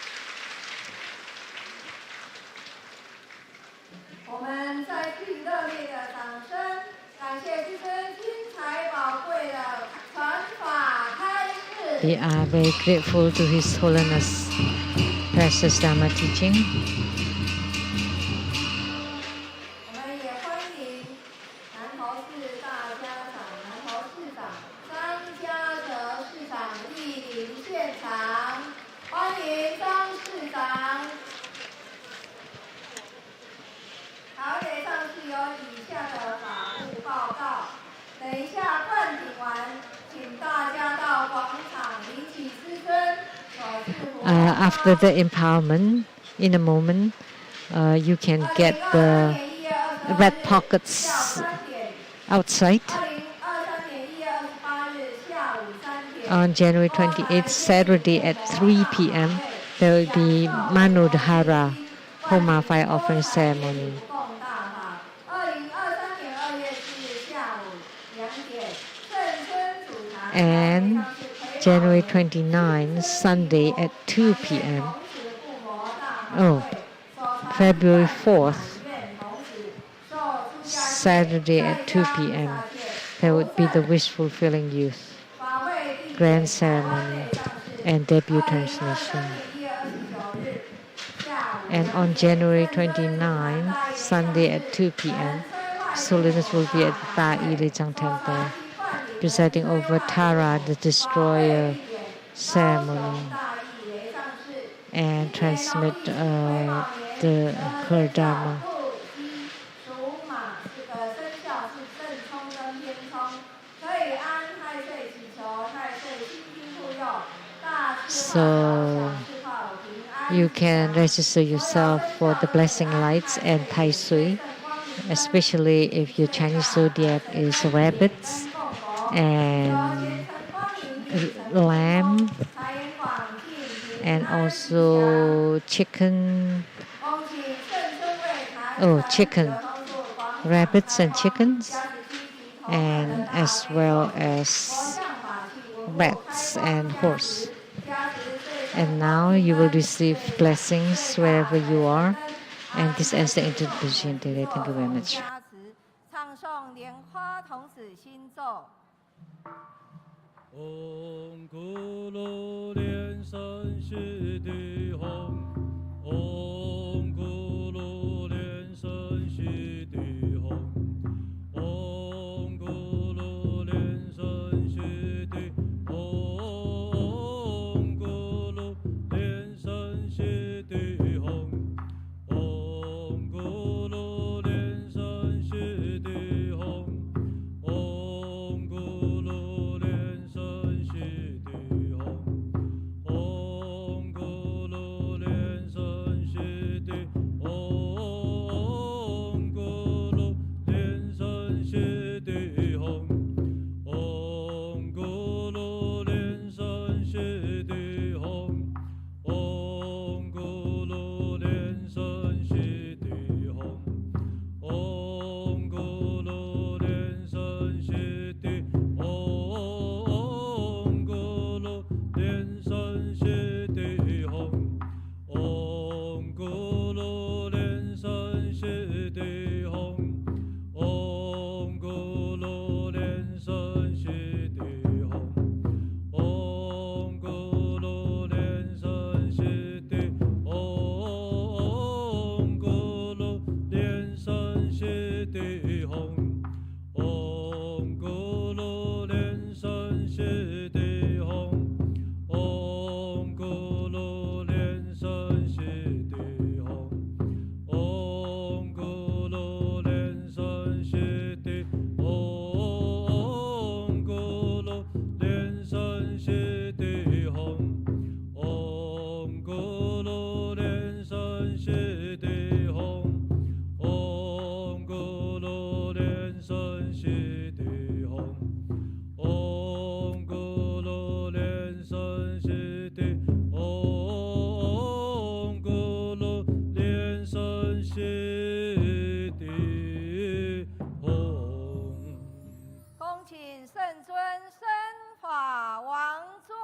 我们再次热烈的掌声，感谢师尊精彩宝贵的传法开示。 We are very grateful to His Holiness Precious Dharma teaching. 我们也欢迎南投市大家长、南投市长张家泽市长莅临现场，欢迎张市长。 好，以上是有以下的法务报告。等一下灌顶完，请大家到广场领取师尊所赐福。After the empowerment, in a moment, you can get the red pockets outside. On January 28th, Saturday at 3 p.m., there will be Manodhara Homa fire offering ceremony. And January 29th, Sunday at 2 p.m. February 4th, Saturday at 2 p.m. There would be the wish fulfilling youth, grand ceremony, and debut translation. And on January 29th, Sunday at 2 p.m., His Holiness will be at the LeiTsang Temple, presiding over Tara, the Destroyer ceremony, and transmit her Dharma. So you can register yourself for the blessing lights and Tai Sui, especially if your Chinese zodiac is rabbits and lamb, and also chicken chicken, rabbits and chickens, and as well as rats and horse. And now you will receive blessings wherever you are. And this ends the interpretation today. Thank you very much. 唱诵莲花童子心咒。唵咕噜莲生悉地吽，唵咕噜莲生悉地吽，唵咕噜莲生悉地，唵咕噜莲生悉地吽，唵咕噜莲生悉地吽，唵咕噜莲生悉地吽，唵咕噜莲生悉地，唵咕噜莲生悉地吽，唵咕噜莲生悉地吽，唵咕噜莲生悉地吽，唵咕噜莲生悉地，唵咕噜莲生悉地吽，唵咕噜莲生悉地吽，唵咕噜莲生悉地吽，唵咕噜莲生悉地，唵咕噜莲生悉地吽，唵咕噜莲生悉地吽，唵咕噜莲生悉地吽，唵咕噜莲生悉地，唵咕噜莲生悉地吽，唵咕噜莲生悉地吽，唵咕噜莲生悉地吽，唵咕噜莲生悉地，唵咕噜莲生悉地吽。恭请圣尊升法王座。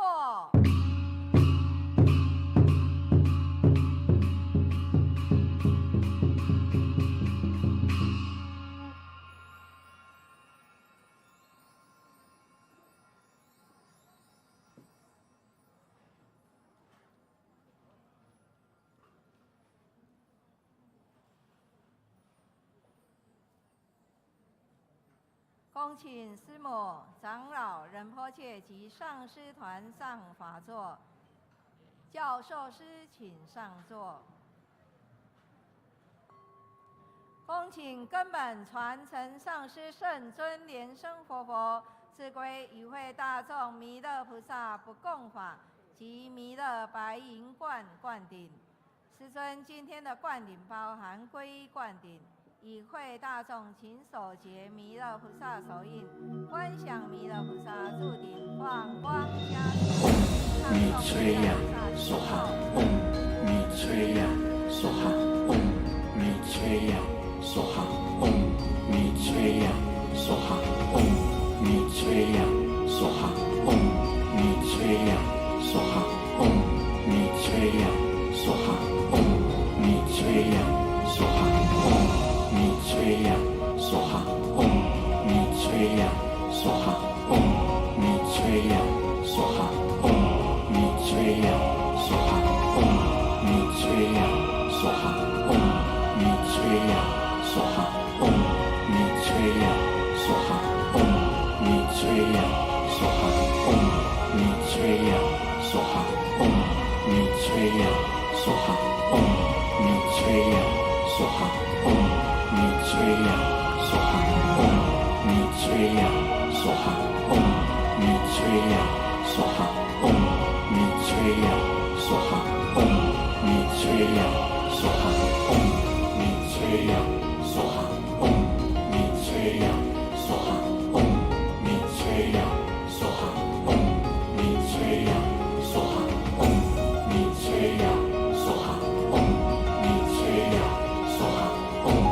恭请师母、长老、仁波切及上师团上法座，教授师请上座。恭请根本传承上师圣尊莲生活佛赐归与会大众弥勒菩萨不共法及弥勒白银冠灌顶。师尊今天的灌顶包含皈依灌顶。与会大众请手结弥勒菩萨手印，观想弥勒菩萨住顶放光加持。弥吹呀，梭哈，嗡，弥吹呀，梭哈，嗡，弥吹呀，梭哈，嗡，弥吹呀，梭哈，嗡，弥吹呀，梭哈，嗡，弥吹呀，梭哈，嗡，弥吹呀，梭哈，嗡，弥吹呀，梭哈，嗡。弥吹呀，梭哈，嗡，弥吹呀，梭哈，嗡，弥吹呀，梭哈，嗡，弥吹呀，梭哈，嗡，弥吹呀，梭哈，嗡，弥吹呀，梭哈，嗡，弥吹呀，梭哈，嗡，弥吹呀，梭哈，嗡，弥吹呀，梭哈，嗡，弥吹呀，梭哈，嗡，弥吹呀，梭哈，嗡。弥吹呀，梭哈，嗡，弥吹呀，梭哈，嗡，弥吹呀，梭哈，嗡，弥吹呀，梭哈，嗡，弥吹呀，梭哈，嗡，弥吹呀，梭哈，嗡，弥吹呀，梭哈，嗡，弥吹呀，梭哈，嗡，弥吹呀，梭哈，嗡，弥吹呀，梭哈，嗡，弥吹呀，梭哈，嗡。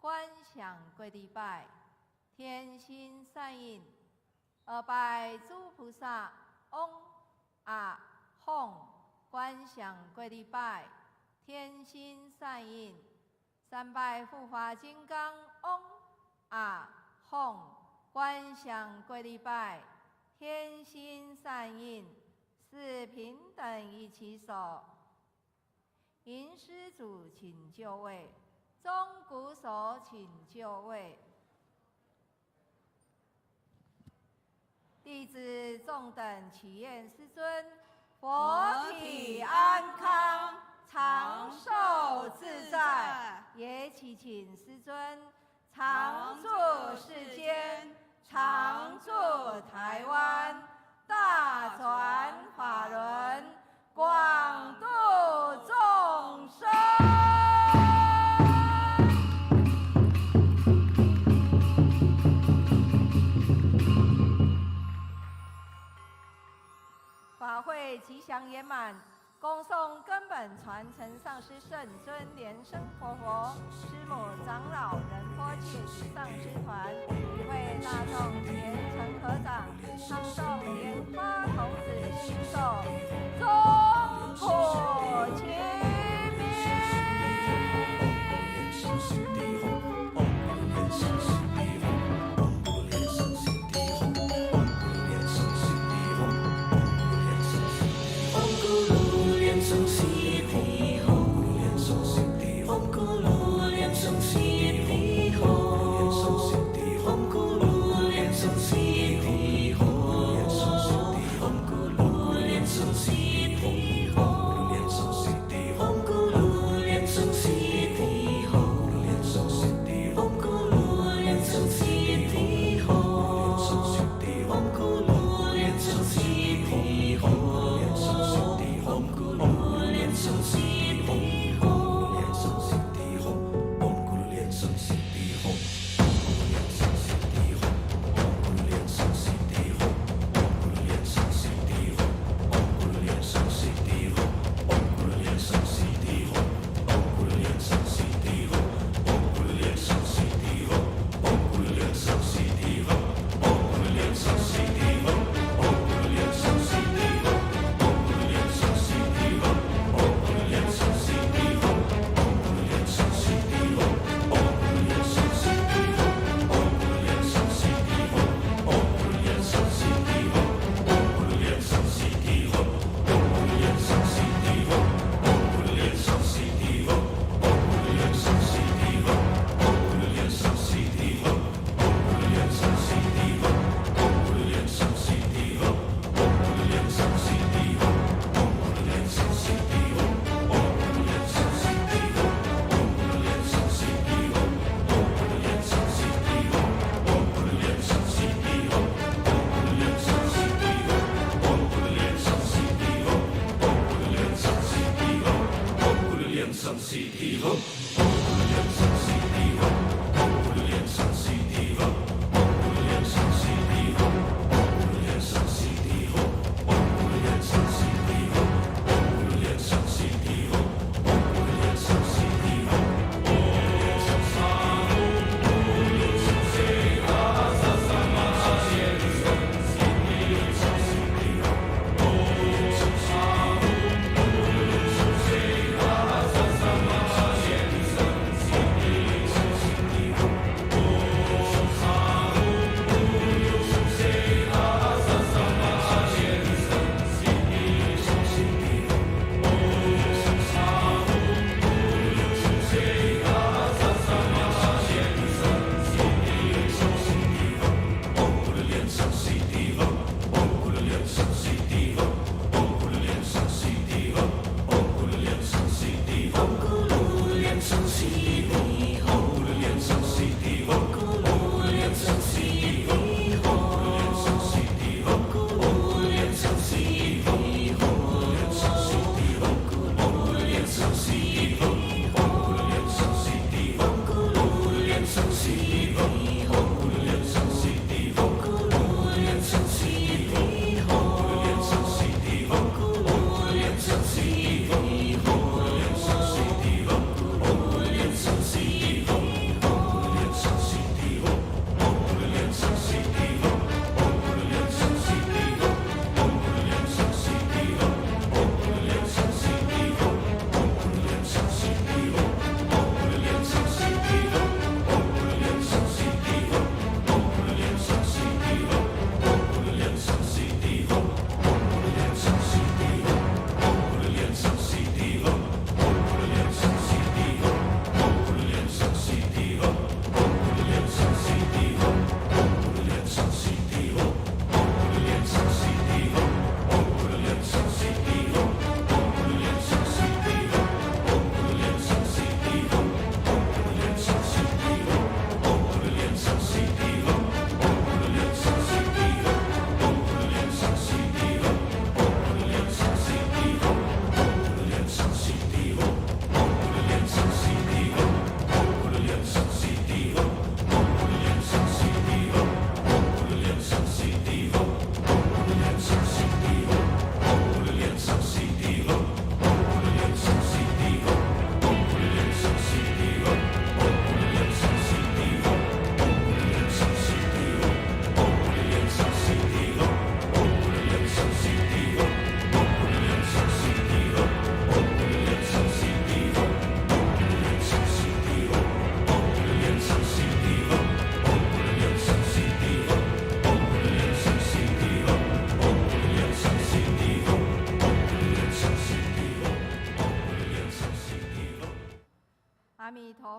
观想跪地拜，天心善印，拜诸菩萨，嗡啊吽，观想跪地拜，天心善印，三拜护法金刚，嗡啊吽，观想跪地拜，天心善印，四平等一起手。迎施主请就位，钟鼓手请就位。弟子众等祈愿师尊佛体安康，长寿自在，也祈请师尊常住世间，常住台湾，大传法轮，广度众生。法会吉祥圆满，恭送根本传承上师圣尊莲生活佛师母长老仁波切及上师团，与会大众虔诚合掌，唱诵莲花童子心咒，钟鼓齐鸣。Om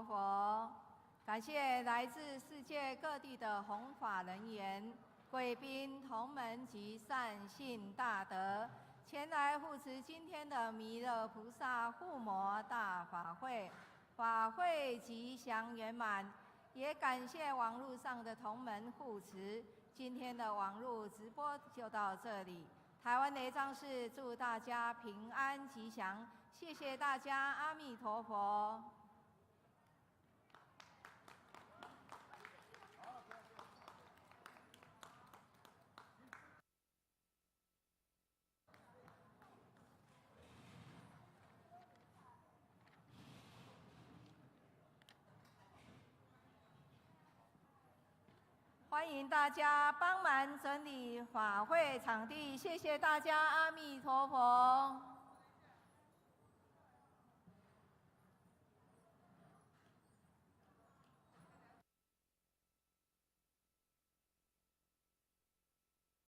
陀佛。感谢来自世界各地的弘法人员、贵宾、同门及善信大德，前来护持今天的弥勒菩萨护摩大法会，法会吉祥圆满。也感谢网络上的同门护持。今天的网络直播就到这里。台湾雷藏寺祝大家平安吉祥，谢谢大家，阿弥陀佛。欢迎大家帮忙整理法会场地，谢谢大家，阿弥陀佛。